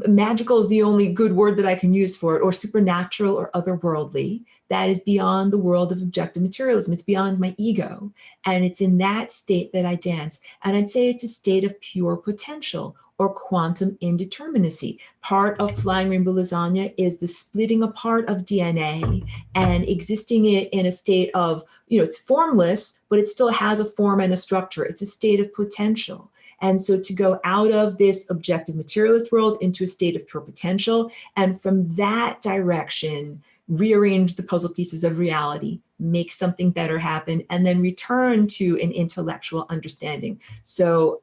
magical, is the only good word that I can use for it, or supernatural or otherworldly, that is beyond the world of objective materialism. It's beyond my ego. And it's in that state that I dance. And I'd say it's a state of pure potential or quantum indeterminacy. Part of Flying Rainbow Lasagne is the splitting apart of DNA and existing it in a state of, it's formless, but it still has a form and a structure. It's a state of potential. And so to go out of this objective materialist world into a state of pure potential, and from that direction, rearrange the puzzle pieces of reality, make something better happen, and then return to an intellectual understanding. So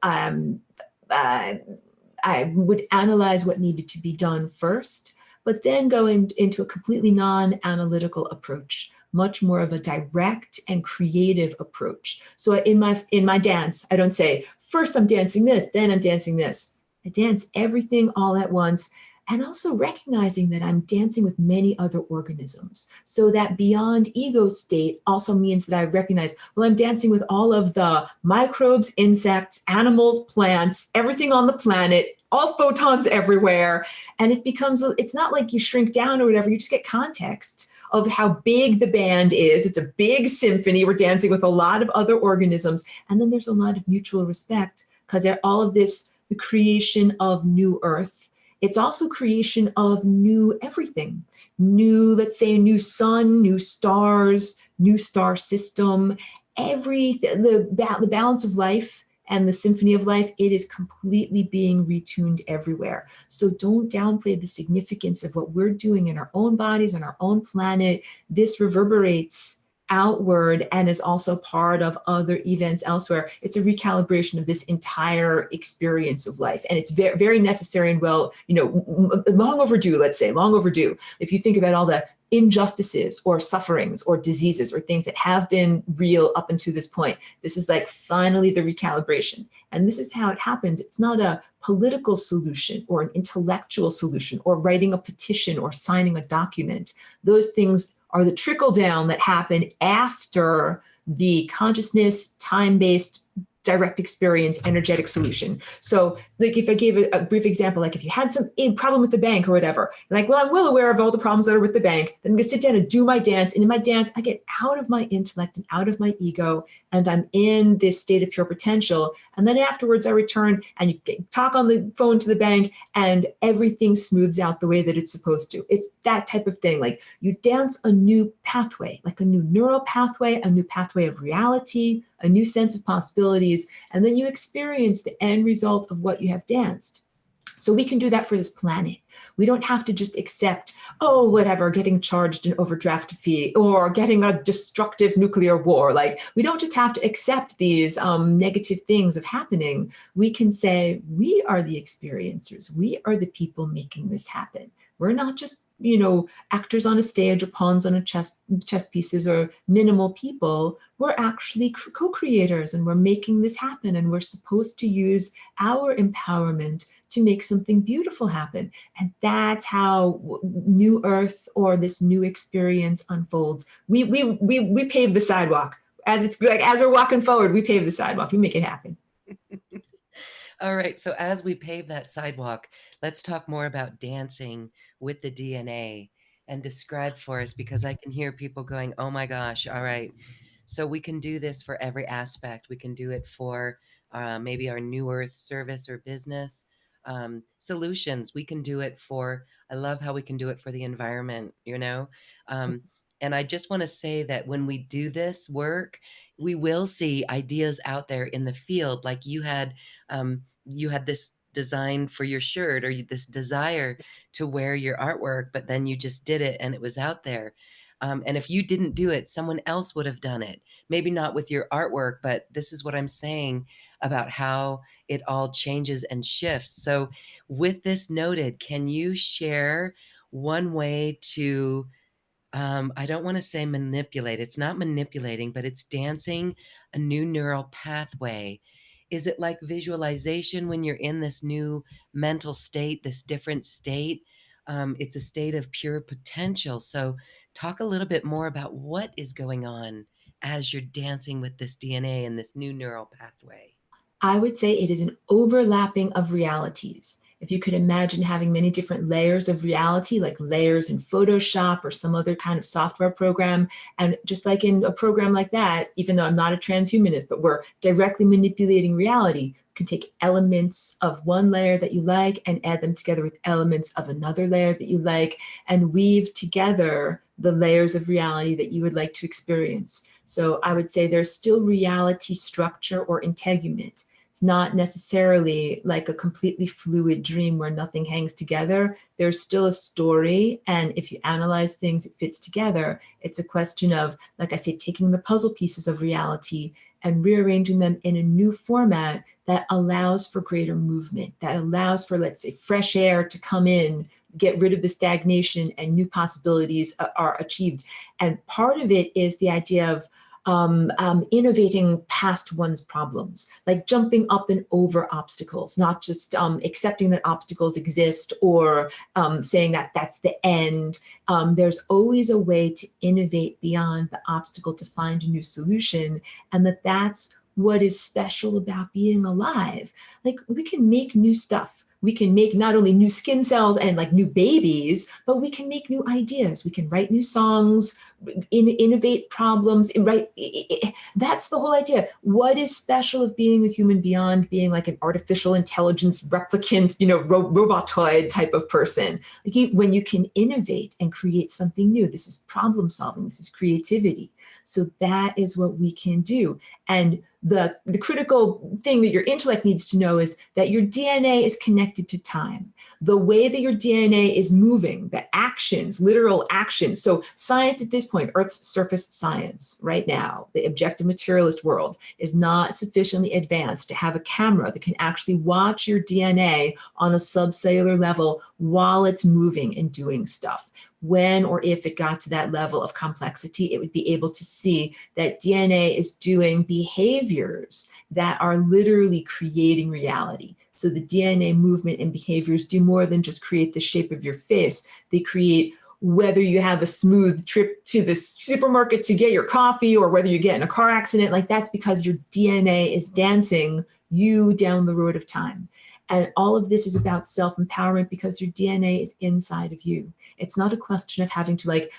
I would analyze what needed to be done first, but then go into a completely non-analytical approach, much more of a direct and creative approach. So in my dance, I don't say, first I'm dancing this, then I'm dancing this. I dance everything all at once, and also recognizing that I'm dancing with many other organisms. So that beyond ego state also means that I recognize, well, I'm dancing with all of the microbes, insects, animals, plants, everything on the planet, all photons everywhere. And it's not like you shrink down or whatever, you just get context of how big the band is. It's a big symphony. We're dancing with a lot of other organisms. And then there's a lot of mutual respect, because all of this, the creation of new earth, it's also creation of new everything. New, let's say, new sun, new stars, new star system, everything, the balance of life and the symphony of life, it is completely being retuned everywhere. So don't downplay the significance of what we're doing in our own bodies, on our own planet. This reverberates outward and is also part of other events elsewhere. It's a recalibration of this entire experience of life. And it's very, very necessary and long overdue, let's say, long overdue. If you think about all the injustices or sufferings or diseases or things that have been real up until this point, this is like finally the recalibration. And this is how it happens. It's not a political solution or an intellectual solution or writing a petition or signing a document. Those things are the trickle down that happen after the consciousness, time-based direct experience, energetic solution. So like if I gave a brief example, like if you had some problem with the bank or whatever, like, well, I'm well aware of all the problems that are with the bank, then I'm gonna sit down and do my dance. And in my dance, I get out of my intellect and out of my ego, and I'm in this state of pure potential. And then afterwards I return and you talk on the phone to the bank and everything smooths out the way that it's supposed to. It's that type of thing. Like you dance a new pathway, like a new neural pathway, a new pathway of reality, a new sense of possibilities, and then you experience the end result of what you have danced. So we can do that for this planet. We don't have to just accept, oh, whatever, getting charged an overdraft fee or getting a destructive nuclear war. Like we don't just have to accept these negative things of happening. We can say, we are the experiencers. We are the people making this happen. We're not just, actors on a stage or pawns on a chess pieces or minimal people. We're actually co-creators and we're making this happen. And we're supposed to use our empowerment to make something beautiful happen. And that's how New Earth or this new experience unfolds. We pave the sidewalk. As we're walking forward, we pave the sidewalk. We make it happen. All right. So as we pave that sidewalk, let's talk more about dancing with the DNA and describe for us, because I can hear people going, oh my gosh, all right. So we can do this for every aspect. We can do it for maybe our New Earth service or business solutions. We can do it for, I love how we can do it for the environment, and I just want to say that when we do this work, we will see ideas out there in the field. Like you had this design for your shirt or this desire to wear your artwork, but then you just did it and it was out there. And if you didn't do it, someone else would have done it. Maybe not with your artwork, but this is what I'm saying about how it all changes and shifts. So with this noted, can you share one way to I don't want to say manipulate. It's not manipulating, but it's dancing a new neural pathway. Is it like visualization when you're in this new mental state, this different state? It's a state of pure potential. So, talk a little bit more about what is going on as you're dancing with this DNA and this new neural pathway. I would say it is an overlapping of realities. If you could imagine having many different layers of reality, like layers in Photoshop or some other kind of software program, and just like in a program like that, even though I'm not a transhumanist, but we're directly manipulating reality, you can take elements of one layer that you like and add them together with elements of another layer that you like and weave together the layers of reality that you would like to experience. So I would say there's still reality structure or integument. It's not necessarily like a completely fluid dream where nothing hangs together. There's still a story. And if you analyze things, it fits together. It's a question of, like I say, taking the puzzle pieces of reality and rearranging them in a new format that allows for greater movement, that allows for, let's say, fresh air to come in, get rid of the stagnation, and new possibilities are achieved. And part of it is the idea of innovating past one's problems, like jumping up and over obstacles, not just accepting that obstacles exist or saying that that's the end. There's always a way to innovate beyond the obstacle to find a new solution, and that's what is special about being alive. Like we can make new stuff. We can make not only new skin cells and like new babies, but we can make new ideas. We can write new songs, innovate problems, right? That's the whole idea. What is special of being a human beyond being like an artificial intelligence replicant, robotoid type of person? Like when you can innovate and create something new, this is problem solving, this is creativity. So that is what we can do. And the critical thing that your intellect needs to know is that your DNA is connected to time. The way that your DNA is moving, the actions, literal actions. So science at this point, Earth's surface science right now, the objective materialist world is not sufficiently advanced to have a camera that can actually watch your DNA on a subcellular level while it's moving and doing stuff. When or if it got to that level of complexity, it would be able to see that DNA is doing behaviors that are literally creating reality. So the DNA movement and behaviors do more than just create the shape of your face. They create whether you have a smooth trip to the supermarket to get your coffee or whether you get in a car accident, like that's because your DNA is dancing you down the road of time. And all of this is about self-empowerment because your DNA is inside of you. It's not a question of having to like,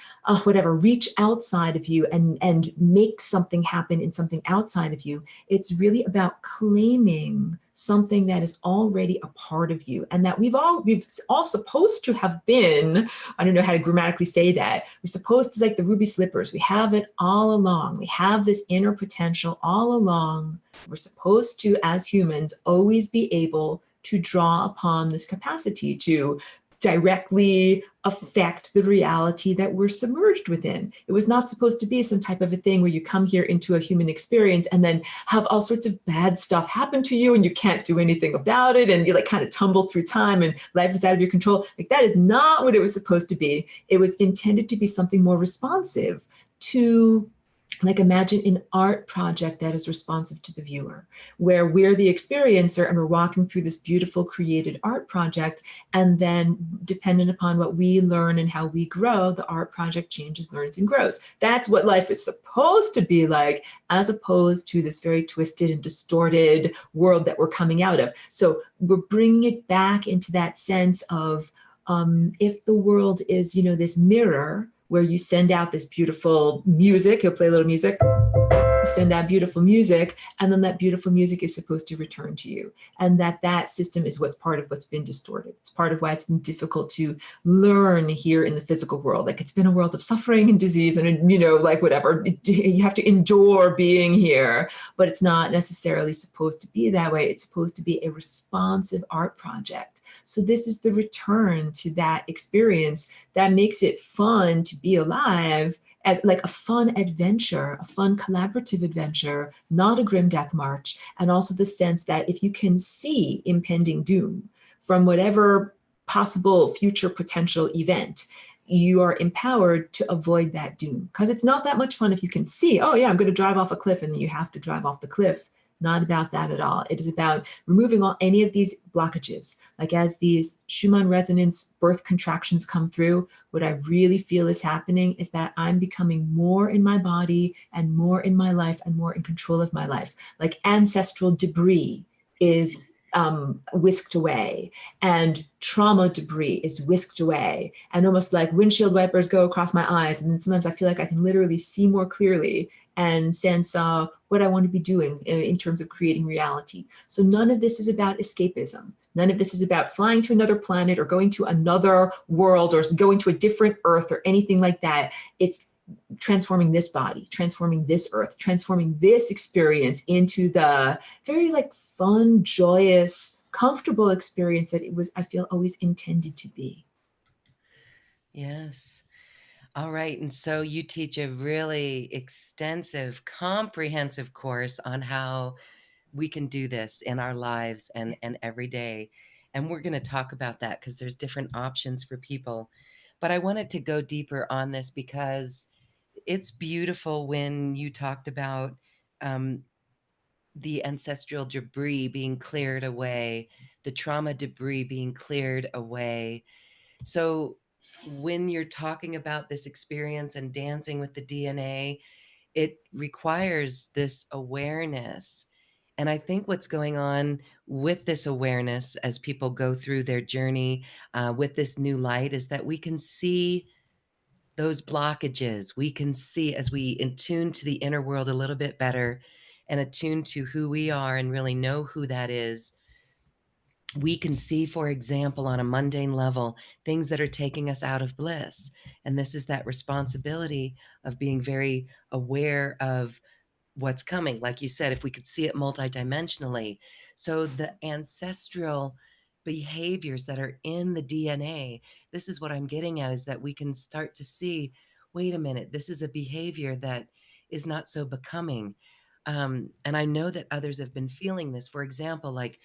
whatever, reach outside of you and make something happen in something outside of you. It's really about claiming something that is already a part of you and that we've all supposed to have been. I don't know how to grammatically say that. We're supposed to, like the ruby slippers. We have it all along. We have this inner potential all along. We're supposed to, as humans, always be able to draw upon this capacity to directly affect the reality that we're submerged within. It was not supposed to be some type of a thing where you come here into a human experience and then have all sorts of bad stuff happen to you and you can't do anything about it and you like kind of tumble through time and life is out of your control. Like that is not what it was supposed to be. It was intended to be something more responsive to, like, imagine an art project that is responsive to the viewer, where we're the experiencer and we're walking through this beautiful created art project. And then, dependent upon what we learn and how we grow, the art project changes, learns, and grows. That's what life is supposed to be like, as opposed to this very twisted and distorted world that we're coming out of. So, we're bringing it back into that sense of if the world is, this mirror where you send out this beautiful music, you'll play a little music, you send out beautiful music, and then that beautiful music is supposed to return to you. And that system is what's part of what's been distorted. It's part of why it's been difficult to learn here in the physical world. Like it's been a world of suffering and disease and, like whatever, you have to endure being here, but it's not necessarily supposed to be that way. It's supposed to be a responsive art project. So this is the return to that experience that makes it fun to be alive, as like a fun adventure, a fun collaborative adventure, not a grim death march. And also the sense that if you can see impending doom from whatever possible future potential event, you are empowered to avoid that doom. Because it's not that much fun if you can see, oh yeah, I'm going to drive off a cliff, and then you have to drive off the cliff. Not about that at all. It is about removing any of these blockages. Like as these Schumann resonance birth contractions come through, what I really feel is happening is that I'm becoming more in my body and more in my life and more in control of my life. Like ancestral debris is whisked away, and trauma debris is whisked away, and almost like windshield wipers go across my eyes. And sometimes I feel like I can literally see more clearly and sense what I want to be doing in terms of creating reality. So none of this is about escapism. None of this is about flying to another planet or going to another world or going to a different Earth or anything like that. It's transforming this body, transforming this earth, transforming this experience into the very like fun, joyous, comfortable experience that it was, I feel, always intended to be. Yes. All right. And so you teach a really extensive, comprehensive course on how we can do this in our lives and every day. And we're going to talk about that because there's different options for people. But I wanted to go deeper on this because it's beautiful when you talked about um, the ancestral debris being cleared away, the trauma debris being cleared away. So when you're talking about this experience and dancing with the DNA, it requires this awareness. And I think what's going on with this awareness as people go through their journey with this new light is that we can see those blockages. We can see as we attune to the inner world a little bit better and attune to who we are and really know who that is. We can see, for example, on a mundane level, things that are taking us out of bliss. And this is that responsibility of being very aware of what's coming. Like you said, if we could see it multidimensionally. So the ancestral behaviors that are in the DNA, this is what I'm getting at, is that we can start to see, wait a minute, this is a behavior that is not so becoming. And I know that others have been feeling this. For example, like,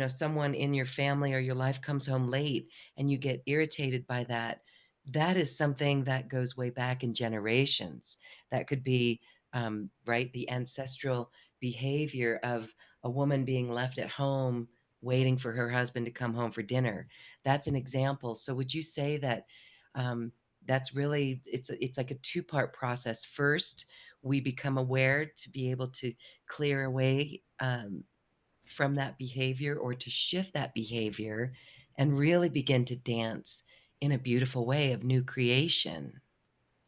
someone in your family or your life comes home late and you get irritated by that. That is something that goes way back in generations. That could be right? The ancestral behavior of a woman being left at home waiting for her husband to come home for dinner. That's an example. So, would you say that That's really, it's like a two-part process. First, we become aware to be able to clear away from that behavior, or to shift that behavior and really begin to dance in a beautiful way of new creation.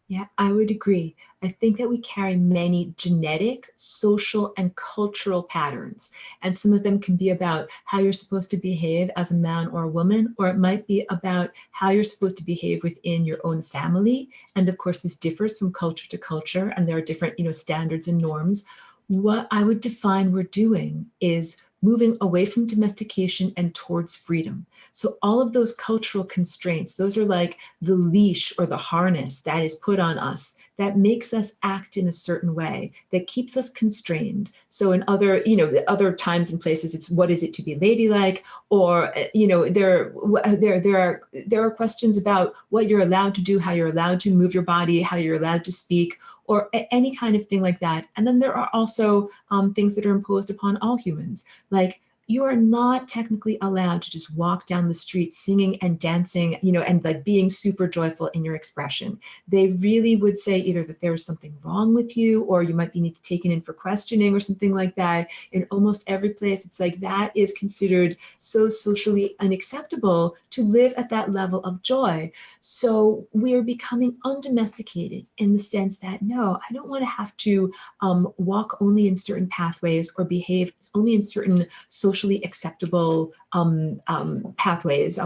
Yeah, I would agree. I think that we carry many genetic, social, and cultural patterns. And some of them can be about how you're supposed to behave as a man or a woman, or it might be about how you're supposed to behave within your own family. And of course, this differs from culture to culture, and there are different, standards and norms. What I would define we're doing is moving away from domestication and towards freedom. So all of those cultural constraints, those are like the leash or the harness that is put on us that makes us act in a certain way, that keeps us constrained. So in other times and places, it's what is it to be ladylike, or there are questions about what you're allowed to do, how you're allowed to move your body, how you're allowed to speak, or any kind of thing like that. And then there are also things that are imposed upon all humans, like you are not technically allowed to just walk down the street singing and dancing, and like being super joyful in your expression. They really would say either that there is something wrong with you, or you might be need to taken in for questioning or something like that. In almost every place, it's like that is considered so socially unacceptable to live at that level of joy. So we are becoming undomesticated in the sense that, no, I don't want to have to walk only in certain pathways or behave only in certain socially acceptable pathways,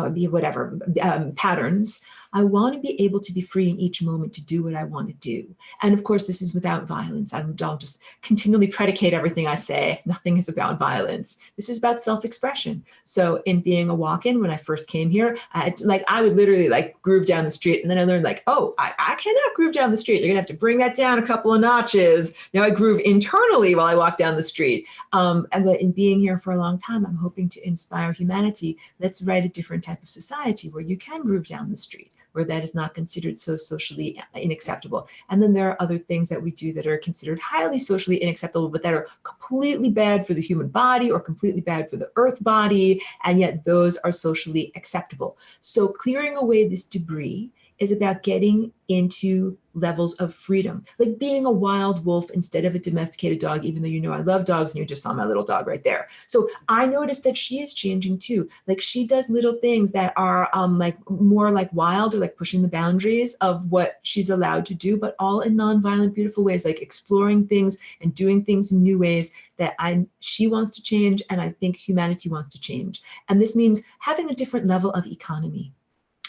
patterns. I want to be able to be free in each moment to do what I want to do. And of course, this is without violence. I don't just continually predicate everything I say. Nothing is about violence. This is about self-expression. So in being a walk-in, when I first came here, I would literally like groove down the street. And then I learned like, oh, I cannot groove down the street. You're gonna have to bring that down a couple of notches. Now I groove internally while I walk down the street. But in being here for a long time, I'm hoping to inspire humanity. Let's write a different type of society where you can groove down the street, where that is not considered so socially unacceptable. And then there are other things that we do that are considered highly socially unacceptable, but that are completely bad for the human body or completely bad for the earth body, and yet those are socially acceptable. So clearing away this debris is about getting into levels of freedom, like being a wild wolf instead of a domesticated dog, even though I love dogs, and you just saw my little dog right there. So I noticed that she is changing too. Like she does little things that are like more like wild, or like pushing the boundaries of what she's allowed to do, but all in nonviolent, beautiful ways, like exploring things and doing things in new ways that she wants to change, and I think humanity wants to change. And this means having a different level of economy,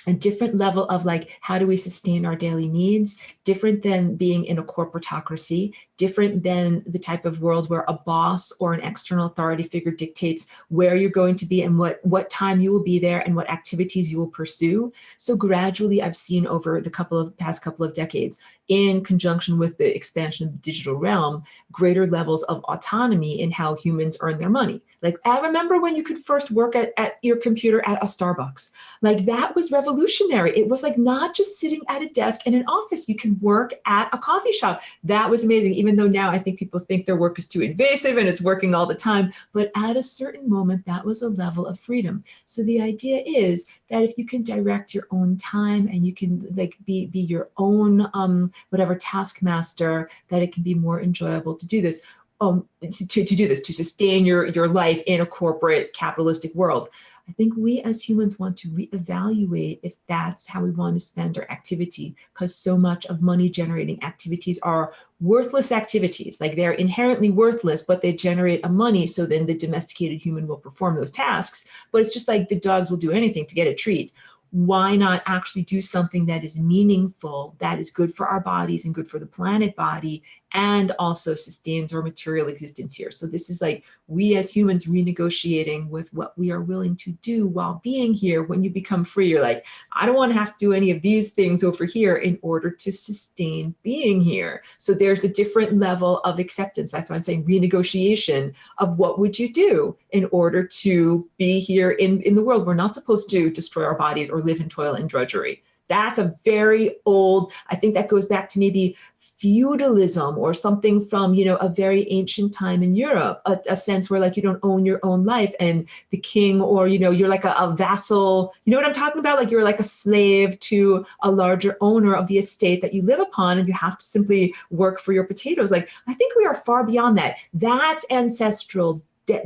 a different level of like, how do we sustain our daily needs, different than being in a corporatocracy, different than the type of world where a boss or an external authority figure dictates where you're going to be and what time you will be there and what activities you will pursue. So gradually I've seen over the past couple of decades, in conjunction with the expansion of the digital realm, greater levels of autonomy in how humans earn their money. Like I remember when you could first work at your computer at a Starbucks. Like that was revolutionary. It was like not just sitting at a desk in an office. You can work at a coffee shop. That was amazing. Even though now I think people think their work is too invasive and it's working all the time. But at a certain moment, that was a level of freedom. So the idea is that if you can direct your own time and you can like be your own whatever taskmaster, that it can be more enjoyable to do this. To sustain your life in a corporate capitalistic world. I think we as humans want to reevaluate if that's how we want to spend our activity, because so much of money generating activities are worthless activities. Like they're inherently worthless, but they generate a money. So then the domesticated human will perform those tasks. But it's just like the dogs will do anything to get a treat. Why not actually do something that is meaningful, that is good for our bodies and good for the planet body, and also sustains our material existence here? So this is like we as humans renegotiating with what we are willing to do while being here. When you become free, you're like, I don't want to have to do any of these things over here in order to sustain being here. So there's a different level of acceptance. That's why I'm saying renegotiation of what would you do in order to be here in the world. We're not supposed to destroy our bodies or live in toil and drudgery. That's a very old, I think that goes back to maybe feudalism or something from, you know, a very ancient time in Europe, a sense where like you don't own your own life and the king, or, you know, you're like a vassal, you know what I'm talking about? Like you're like a slave to a larger owner of the estate that you live upon, and you have to simply work for your potatoes. Like, I think we are far beyond that. That's ancestral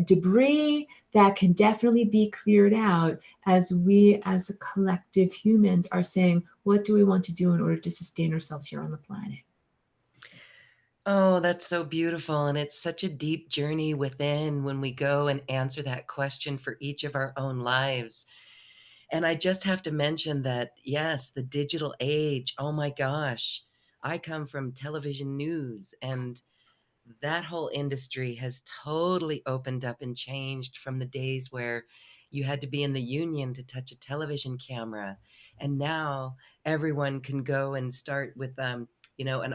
debris that can definitely be cleared out as we as a collective humans are saying, what do we want to do in order to sustain ourselves here on the planet? Oh, that's so beautiful. And it's such a deep journey within when we go and answer that question for each of our own lives. And I just have to mention that, yes, the digital age, oh my gosh, I come from television news, and that whole industry has totally opened up and changed from the days where you had to be in the union to touch a television camera. And now everyone can go and start with, an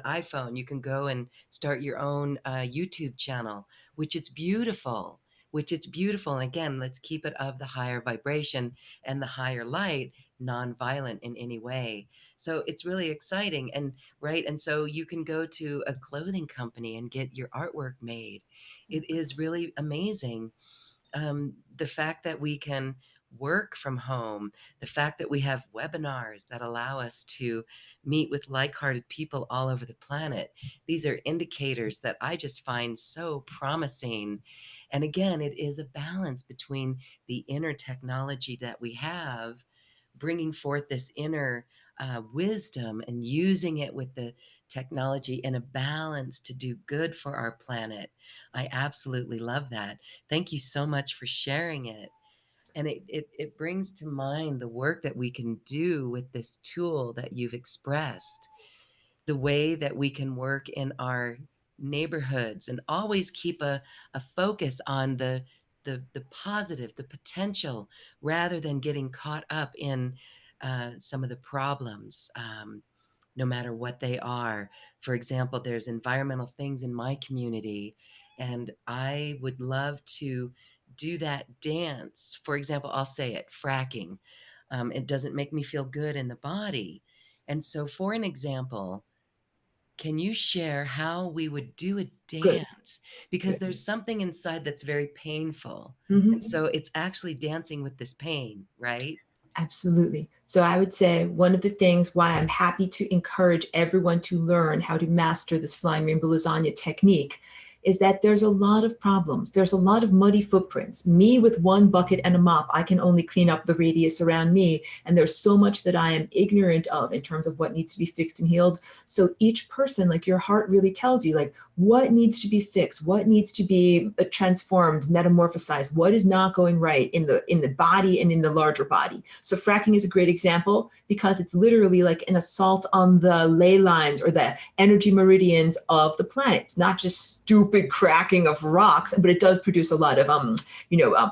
iPhone. You can go and start your own YouTube channel, which it's beautiful. Which it's beautiful. And again, let's keep it of the higher vibration and the higher light, non-violent in any way. So it's really exciting. And right. And so you can go to a clothing company and get your artwork made. It is really amazing. The fact that we can work from home, the fact that we have webinars that allow us to meet with like-hearted people all over the planet. These are indicators that I just find so promising. And again, it is a balance between the inner technology that we have, bringing forth this inner wisdom and using it with the technology in a balance to do good for our planet. I absolutely love that. Thank you so much for sharing it. And it brings to mind the work that we can do with this tool that you've expressed, the way that we can work in our neighborhoods and always keep a focus on the positive, the potential, rather than getting caught up in some of the problems, no matter what they are. For example, there's environmental things in my community, and I would love to do that dance. For example, I'll say it, fracking. It doesn't make me feel good in the body. And so, for an example, can you share how we would do a Good. dance? Because there's something inside that's very painful. And Mm-hmm. so it's actually dancing with this pain, right? Absolutely. So I would say one of the things why I'm happy to encourage everyone to learn how to master this Flying Rainbow Lasagna technique is that there's a lot of problems. There's a lot of muddy footprints. Me with one bucket and a mop, I can only clean up the radius around me. And there's so much that I am ignorant of in terms of what needs to be fixed and healed. So each person, like your heart really tells you, like what needs to be fixed, what needs to be transformed, metamorphosized, what is not going right in the body and in the larger body. So fracking is a great example because it's literally like an assault on the ley lines or the energy meridians of the planet. It's not just stupid cracking of rocks, but it does produce a lot of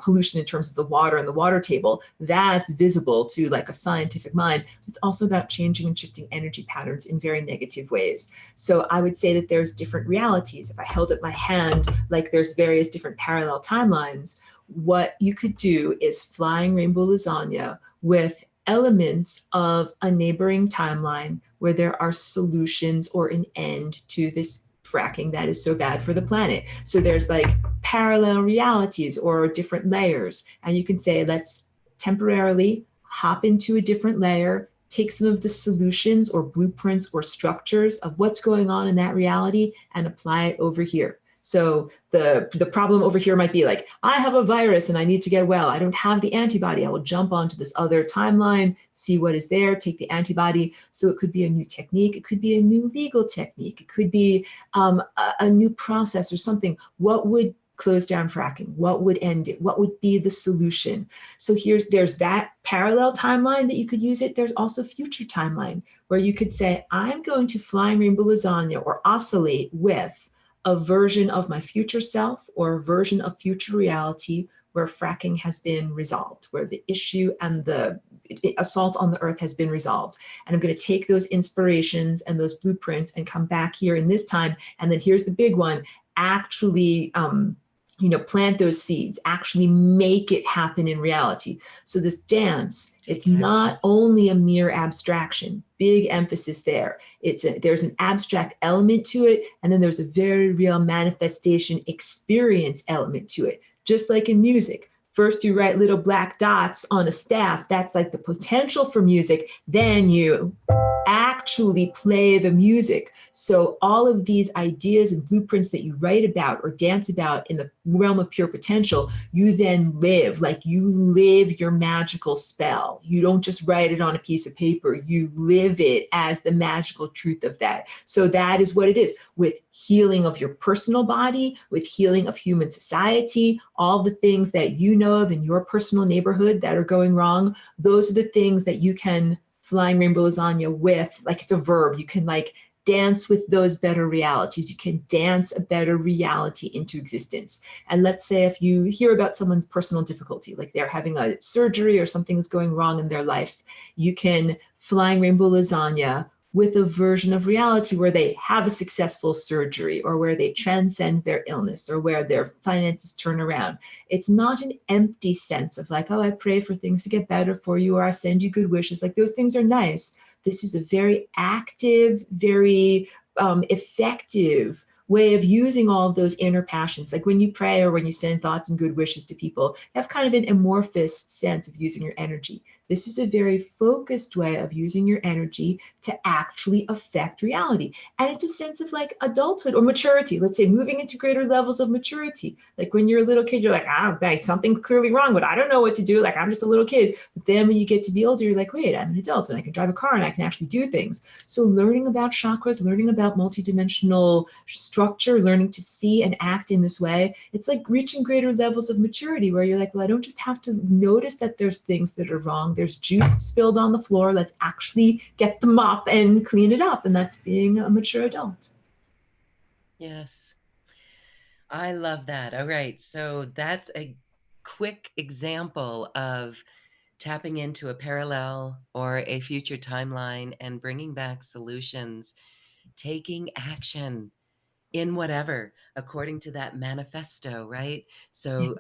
pollution in terms of the water and the water table. That's visible to like a scientific mind. It's also about changing and shifting energy patterns in very negative ways. So I would say that there's different realities. If I held up my hand, like there's various different parallel timelines, what you could do is Flying Rainbow Lasagna with elements of a neighboring timeline where there are solutions or an end to this fracking that is so bad for the planet. So there's like parallel realities or different layers. And you can say, let's temporarily hop into a different layer, take some of the solutions or blueprints or structures of what's going on in that reality and apply it over here. So the problem over here might be like, I have a virus and I need to get well. I don't have the antibody. I will jump onto this other timeline, see what is there, take the antibody. So it could be a new technique. It could be a new legal technique. It could be a new process or something. What would close down fracking? What would end it? What would be the solution? So there's that parallel timeline that you could use it. There's also future timeline where you could say, I'm going to Flying Rainbow Lasagna or oscillate with a version of my future self or a version of future reality where fracking has been resolved, where the issue and the assault on the earth has been resolved. And I'm going to take those inspirations and those blueprints and come back here in this time. And then here's the big one, actually plant those seeds, actually make it happen in reality. So this dance, it's Take action. not only a mere abstraction, big emphasis there. There's an abstract element to it, and then there's a very real manifestation experience element to it. Just like in music, first you write little black dots on a staff, that's like the potential for music. Then you actually play the music. So all of these ideas and blueprints that you write about or dance about in the realm of pure potential, you then live, like you live your magical spell. You don't just write it on a piece of paper, you live it as the magical truth of that. So that is what it is with healing of your personal body, with healing of human society, all the things that you know of in your personal neighborhood that are going wrong. Those are the things that you can Flying Rainbow Lasagna with, like it's a verb. You can like dance with those better realities. You can dance a better reality into existence. And let's say if you hear about someone's personal difficulty, like they're having a surgery or something's going wrong in their life, you can Flying Rainbow Lasagna with a version of reality where they have a successful surgery or where they transcend their illness or where their finances turn around. It's not an empty sense of like, oh, I pray for things to get better for you or I send you good wishes. Like those things are nice. This is a very active, very effective way of using all of those inner passions. Like when you pray or when you send thoughts and good wishes to people, you have kind of an amorphous sense of using your energy. This is a very focused way of using your energy to actually affect reality. And it's a sense of like adulthood or maturity, let's say moving into greater levels of maturity. Like when you're a little kid, you're like, something's clearly wrong, but I don't know what to do. Like I'm just a little kid. But then when you get to be older, you're like, wait, I'm an adult and I can drive a car and I can actually do things. So learning about chakras, learning about multidimensional structure, learning to see and act in this way, it's like reaching greater levels of maturity where you're like, well, I don't just have to notice that there's things that are wrong. There's juice spilled on the floor. Let's actually get the mop and clean it up. And that's being a mature adult. Yes. I love that. All right. So that's a quick example of tapping into a parallel or a future timeline and bringing back solutions, taking action in whatever, according to that manifesto, right? So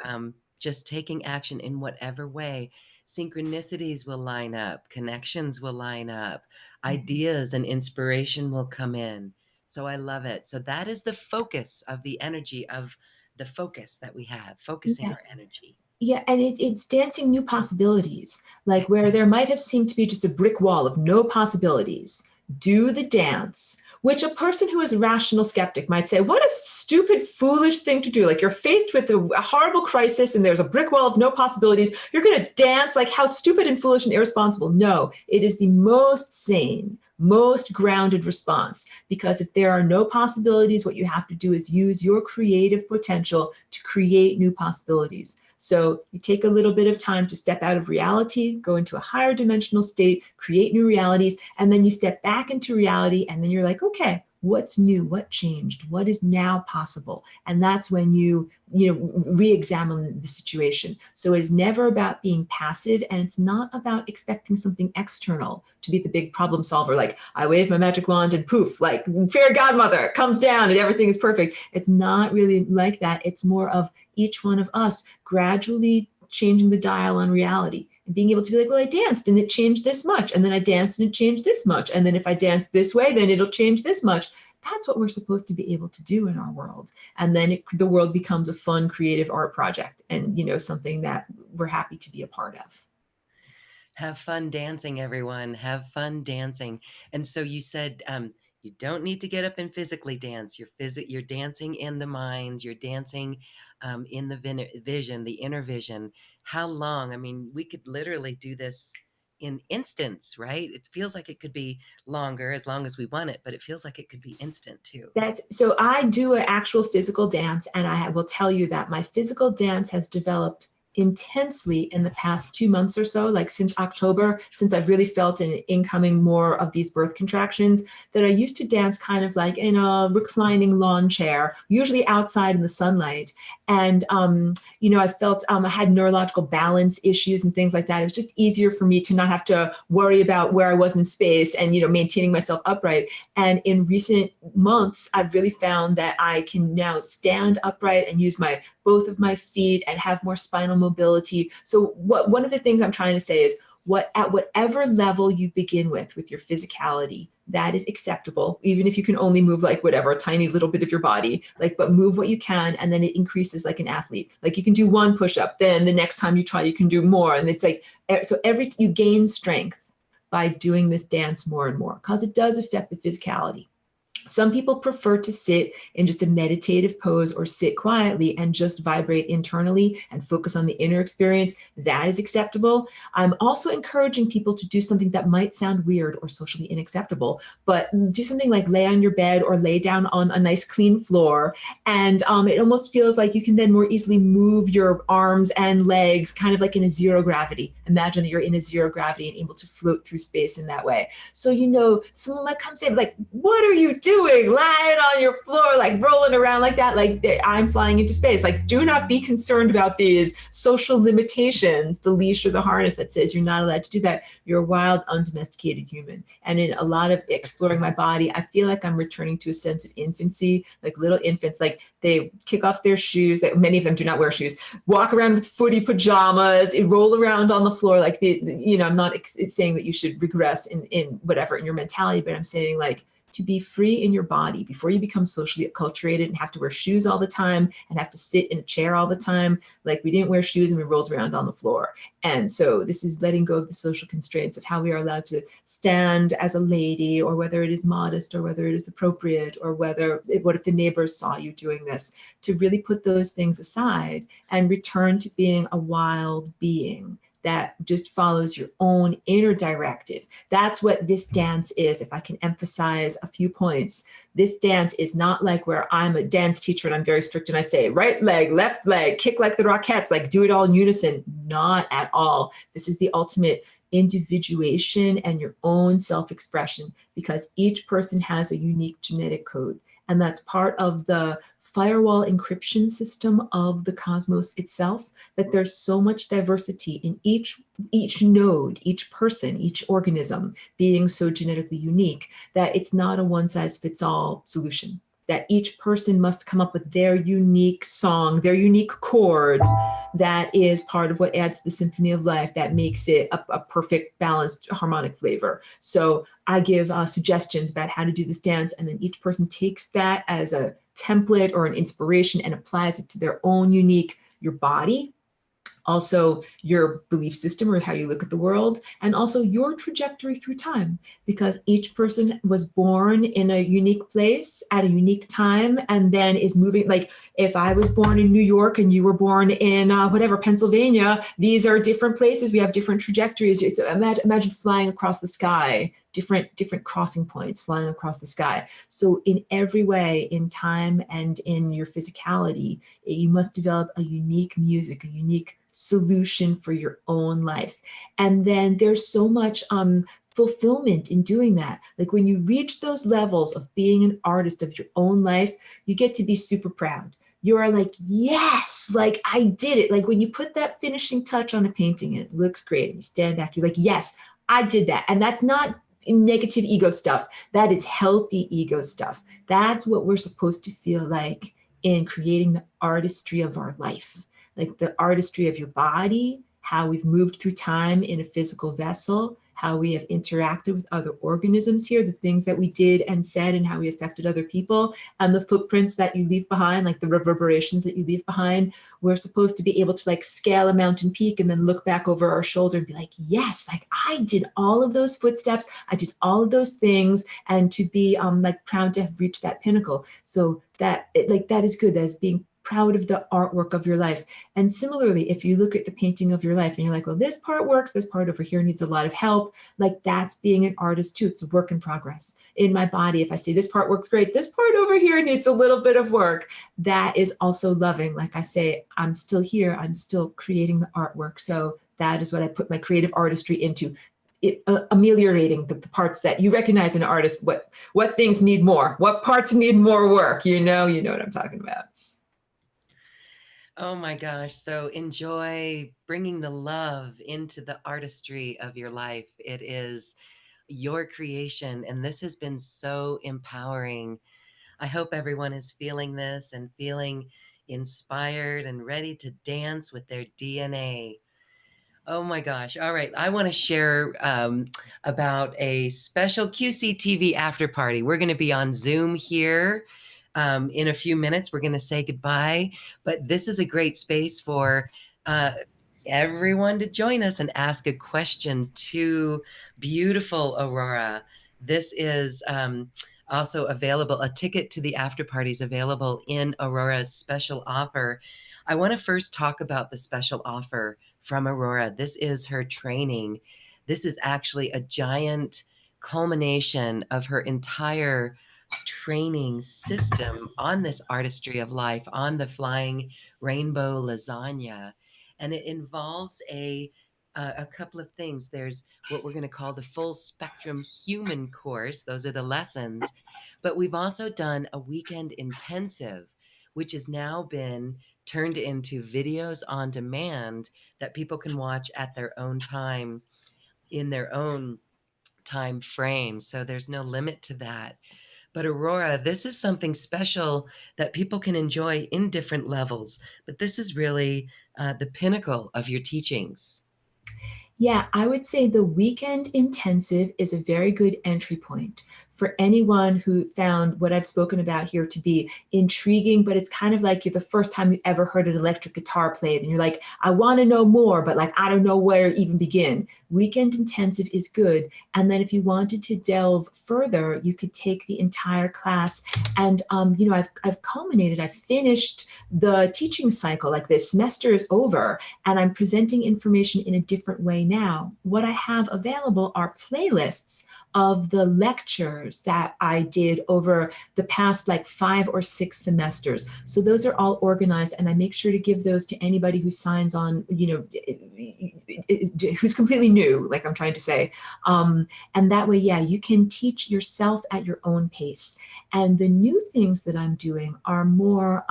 just taking action in whatever way. Synchronicities will line up, connections will line up, ideas and inspiration will come in. So I love it. So that is the focus of the energy of the focus that we have, focusing our Yes. energy. Yeah, and it's dancing new possibilities, like where there might have seemed to be just a brick wall of no possibilities. Do the dance, which a person who is a rational skeptic might say, what a stupid, foolish thing to do. Like you're faced with a horrible crisis and there's a brick wall of no possibilities. You're going to dance, like how stupid and foolish and irresponsible. No, it is the most sane, most grounded response. Because if there are no possibilities, what you have to do is use your creative potential to create new possibilities. So you take a little bit of time to step out of reality, go into a higher dimensional state, create new realities, and then you step back into reality and then you're like, okay, what's new? What changed? What is now possible? And that's when you re-examine the situation. So it is never about being passive and it's not about expecting something external to be the big problem solver. Like I wave my magic wand and poof, like fairy godmother comes down and everything is perfect. It's not really like that. It's more of each one of us gradually changing the dial on reality and being able to be like, well, I danced and it changed this much. And then I danced and it changed this much. And then if I dance this way, then it'll change this much. That's what we're supposed to be able to do in our world. And then the world becomes a fun, creative art project and, something that we're happy to be a part of. Have fun dancing, everyone. Have fun dancing. And so you said you don't need to get up and physically dance. You're dancing in the mind. You're dancing in the vision, the inner vision. How long? I mean, we could literally do this in instants, right? It feels like it could be longer as long as we want it, but it feels like it could be instant too. So I do an actual physical dance, and I will tell you that my physical dance has developed intensely in the past 2 months or so, like since October, since I've really felt an incoming more of these birth contractions, that I used to dance kind of like in a reclining lawn chair, usually outside in the sunlight. And, I felt I had neurological balance issues and things like that. It was just easier for me to not have to worry about where I was in space and, maintaining myself upright. And in recent months, I've really found that I can now stand upright and use both of my feet and have more spinal mobility. So one of the things I'm trying to say is, at whatever level you begin with your physicality, that is acceptable, even if you can only move like whatever, a tiny little bit of your body, but move what you can, and then it increases like an athlete. Like you can do one push-up, then the next time you try, you can do more. And it's like, so you gain strength by doing this dance more and more, because it does affect the physicality. Some people prefer to sit in just a meditative pose or sit quietly and just vibrate internally and focus on the inner experience. That is acceptable. I'm also encouraging people to do something that might sound weird or socially unacceptable, but do something like lay on your bed or lay down on a nice clean floor. And it almost feels like you can then more easily move your arms and legs kind of like in a zero gravity. Imagine that you're in a zero gravity and able to float through space in that way. So, someone might come say like, what are you doing? Lying on your floor, like rolling around like that, like I'm flying into space. Like, do not be concerned about these social limitations, the leash or the harness that says you're not allowed to do that. You're a wild, undomesticated human. And in a lot of exploring my body, I feel like I'm returning to a sense of infancy, like little infants, like they kick off their shoes, that many of them do not wear shoes, walk around with footy pajamas, roll around on the floor. Like, I'm not saying that you should regress in whatever, in your mentality, but I'm saying like, to be free in your body before you become socially acculturated and have to wear shoes all the time and have to sit in a chair all the time. Like we didn't wear shoes and we rolled around on the floor. And so this is letting go of the social constraints of how we are allowed to stand as a lady, or whether it is modest or whether it is appropriate, or what if the neighbors saw you doing this, to really put those things aside and return to being a wild being that just follows your own inner directive. That's what this dance is. If I can emphasize a few points, this dance is not like where I'm a dance teacher and I'm very strict and I say right leg, left leg, kick like the Rockettes, like do it all in unison. Not at all. This is the ultimate individuation and your own self-expression, because each person has a unique genetic code. And that's part of the firewall encryption system of the cosmos itself, that there's so much diversity in each node, each person, each organism being so genetically unique that it's not a one-size-fits-all solution, that each person must come up with their unique song, their unique chord that is part of what adds to the symphony of life, that makes it a perfect, balanced, harmonic flavor. So I give suggestions about how to do this dance, and then each person takes that as a template or an inspiration and applies it to their own unique, your body, also your belief system or how you look at the world, and also your trajectory through time, because each person was born in a unique place at a unique time and then is moving. Like if I was born in New York and you were born in Pennsylvania, these are different places. We have different trajectories. So imagine flying across the sky, different crossing points flying across the sky. So in every way, in time and in your physicality, you must develop a unique music, a unique solution for your own life. And then there's so much fulfillment in doing that. Like when you reach those levels of being an artist of your own life, you get to be super proud. You are like, yes, like I did it. Like when you put that finishing touch on a painting and it looks great, and you stand back, you're like, yes, I did that. And that's not negative ego stuff. That is healthy ego stuff. That's what we're supposed to feel like in creating the artistry of our life. Like the artistry of your body, how we've moved through time in a physical vessel, how we have interacted with other organisms here, the things that we did and said and how we affected other people, and the footprints that you leave behind, like the reverberations that you leave behind. We're supposed to be able to like scale a mountain peak and then look back over our shoulder and be like, yes, like I did all of those footsteps, I did all of those things, and to be like proud to have reached that pinnacle. So that is good. That is being proud of the artwork of your life. And similarly, if you look at the painting of your life and you're like, well, this part works, this part over here needs a lot of help, like that's being an artist too. It's a work in progress. In my body, if I say this part works great, this part over here needs a little bit of work, that is also loving. Like I say, I'm still here, I'm still creating the artwork. So that is what I put my creative artistry into. Ameliorating the parts that you recognize in an artist, what things need more, what parts need more work, you know what I'm talking about. Oh my gosh. So enjoy bringing the love into the artistry of your life. It is your creation, and this has been so empowering. I hope everyone is feeling this and feeling inspired and ready to dance with their DNA. Oh my gosh. All right. I want to share about a special QCTV after party. We're going to be on Zoom here in a few minutes. We're going to say goodbye, but this is a great space for uh, everyone to join us and ask a question to beautiful Aurora. This is also available. A ticket to the after party is available in Aurora's special offer. I want to first talk about the special offer from Aurora. This is her training. This is actually a giant culmination of her entire training system on this artistry of life, on the Flying Rainbow Lasagna. And it involves a couple of things. There's what we're going to call the full spectrum human course. Those are the lessons. But we've also done a weekend intensive, which has now been turned into videos on demand that people can watch at their own time in their own time frame. So there's no limit to that. But Aurora, this is something special that people can enjoy in different levels. But this is really the pinnacle of your teachings. Yeah, I would say the weekend intensive is a very good entry point for anyone who found what I've spoken about here to be intriguing, but it's kind of like you're the first time you've ever heard an electric guitar played and you're like, I want to know more, but like, I don't know where to even begin. Weekend intensive is good. And then if you wanted to delve further, you could take the entire class. And, I've culminated, I've finished the teaching cycle, like this semester is over and I'm presenting information in a different way now. What I have available are playlists of the lectures that I did over the past like 5 or 6 semesters. So those are all organized, and I make sure to give those to anybody who signs on, who's completely new, like I'm trying to say. And that way, yeah, you can teach yourself at your own pace. And the new things that I'm doing are more,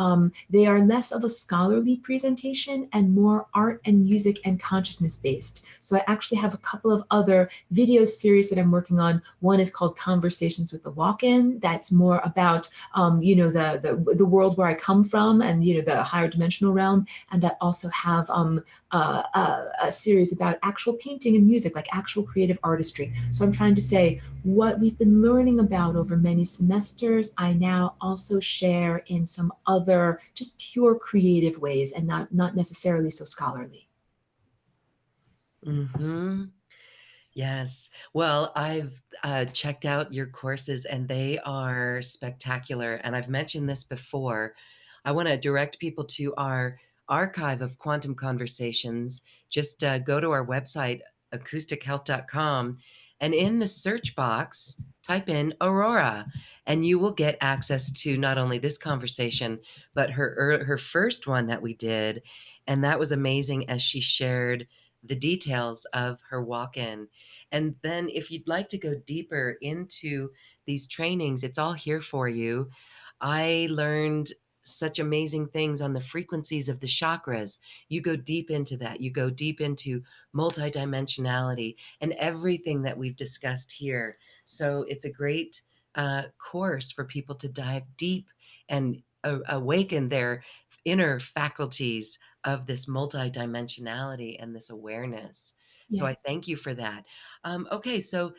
they are less of a scholarly presentation and more art and music and consciousness based. So I actually have a couple of other video series that I'm working on. One is called Conversations with the Walk-In. That's more about, the world where I come from and, the higher dimensional realm. And I also have a series about actual painting and music, like actual creative artistry. So I'm trying to say what we've been learning about over many semesters, I now also share in some other just pure creative ways and not necessarily so scholarly. Mm-hmm. Yes. Well, I've checked out your courses and they are spectacular. And I've mentioned this before. I want to direct people to our archive of quantum conversations. Just go to our website, acoustichealth.com, and in the search box, type in Aurora, and you will get access to not only this conversation, but her first one that we did. And that was amazing as she shared the details of her walk in. And then, if you'd like to go deeper into these trainings, it's all here for you. I learned such amazing things on the frequencies of the chakras. You go deep into that. You go deep into multidimensionality and everything that we've discussed here. So it's a great course for people to dive deep and awaken their inner faculties of this multidimensionality and this awareness. So I Yes. thank you for that. Okay, so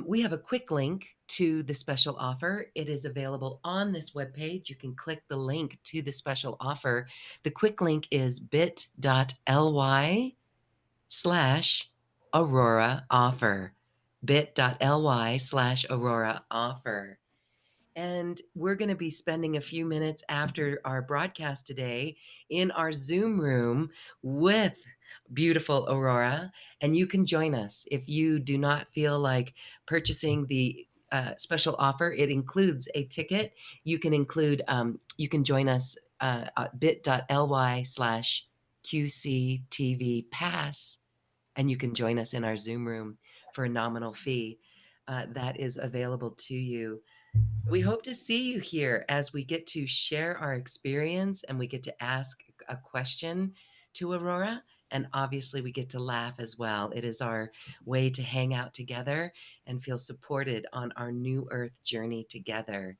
we have a quick link to the special offer. It is available on this webpage. You can click the link to the special offer. The quick link is bit.ly slash Aurora offer. Bit.ly slash Aurora offer. And we're going to be spending a few minutes after our broadcast today in our Zoom room with beautiful Aurora. And you can join us if you do not feel like purchasing the special offer. It includes a ticket. You can join us bit.ly slash QCTV pass, and you can join us in our Zoom room for a nominal fee. That is available to you. We hope to see you here as we get to share our experience and we get to ask a question to Aurora. And obviously, we get to laugh as well. It is our way to hang out together and feel supported on our new earth journey together.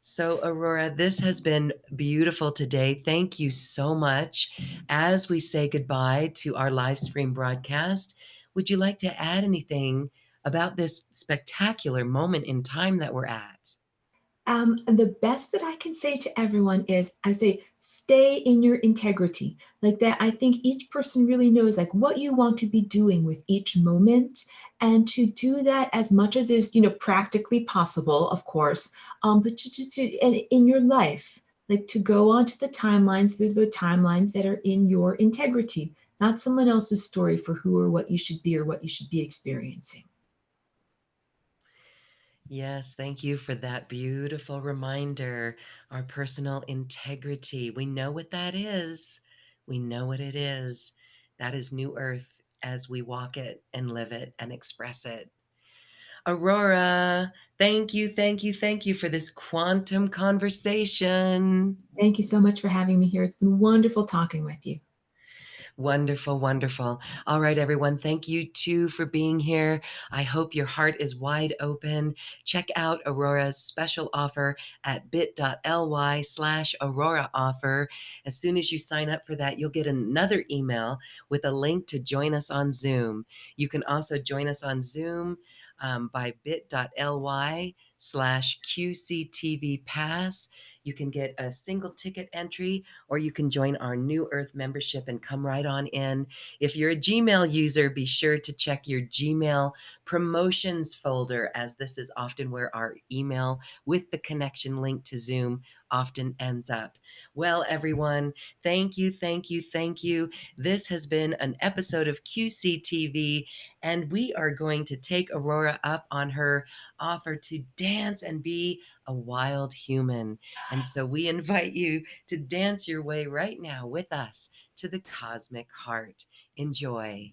So, Aurora, this has been beautiful today. Thank you so much. As we say goodbye to our live stream broadcast, would you like to add anything about this spectacular moment in time that we're at? The best that I can say to everyone is I say, stay in your integrity. Like that, I think each person really knows like what you want to be doing with each moment, and to do that as much as is, practically possible, of course, but in your life, like to go onto the timelines that are in your integrity, not someone else's story for who or what you should be or what you should be experiencing. Yes, thank you for that beautiful reminder. Our personal integrity. We know what that is. We know what it is. That is New Earth as we walk it and live it and express it. Aurora, thank you, thank you, thank you for this quantum conversation. Thank you so much for having me here. It's been wonderful talking with you. Wonderful, wonderful. All right, everyone. Thank you too for being here. I hope your heart is wide open. Check out Aurora's special offer at bit.ly/Aurora offer. As soon as you sign up for that, you'll get another email with a link to join us on Zoom. You can also join us on Zoom by bit.ly/QCTV pass. You can get a single ticket entry, or you can join our New Earth membership and come right on in. If you're a Gmail user, be sure to check your Gmail promotions folder, as this is often where our email with the connection link to Zoom often ends up. Well, everyone, thank you, thank you, thank you. This has been an episode of QCTV, and we are going to take Aurora up on her offer to dance and be a wild human. And so we invite you to dance your way right now with us to the cosmic heart. Enjoy.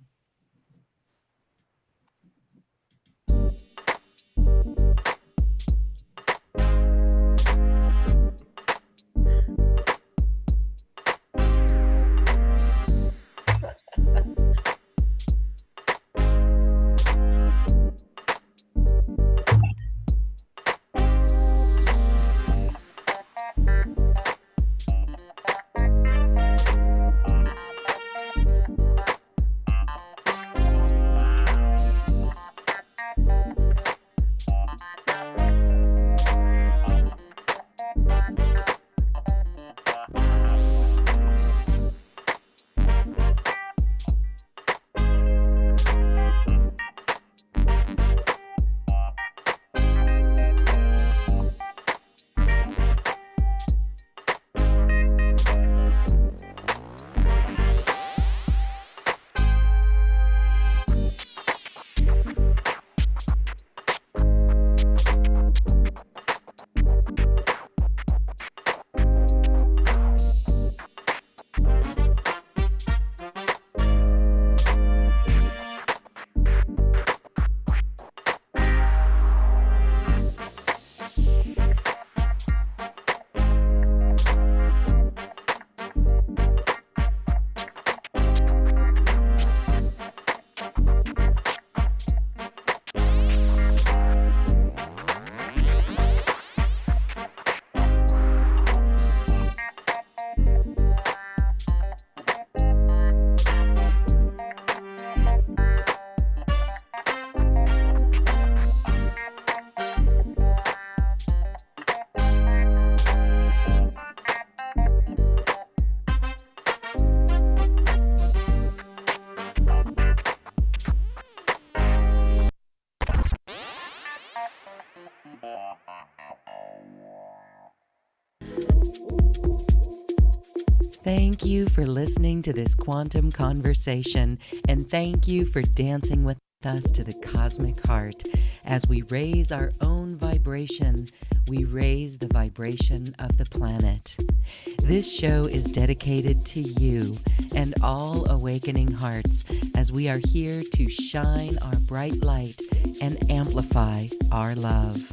Thank you for listening to this quantum conversation, and thank you for dancing with us to the cosmic heart. As we raise our own vibration, we raise the vibration of the planet. This show is dedicated to you and all awakening hearts, as we are here to shine our bright light and amplify our love.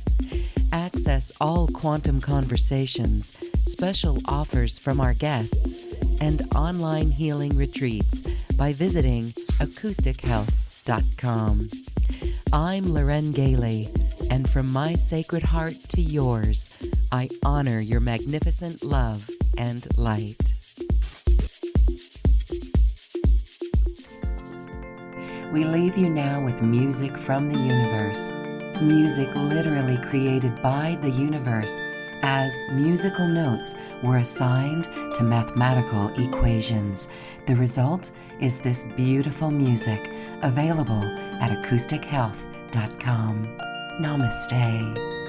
Access all quantum conversations, special offers from our guests, and online healing retreats by visiting acoustichealth.com. I'm Loren Gailey, and from my sacred heart to yours, I honor your magnificent love and light. We leave you now with music from the universe. Music literally created by the universe as musical notes were assigned to mathematical equations. The result is this beautiful music available at acoustichealth.com. Namaste.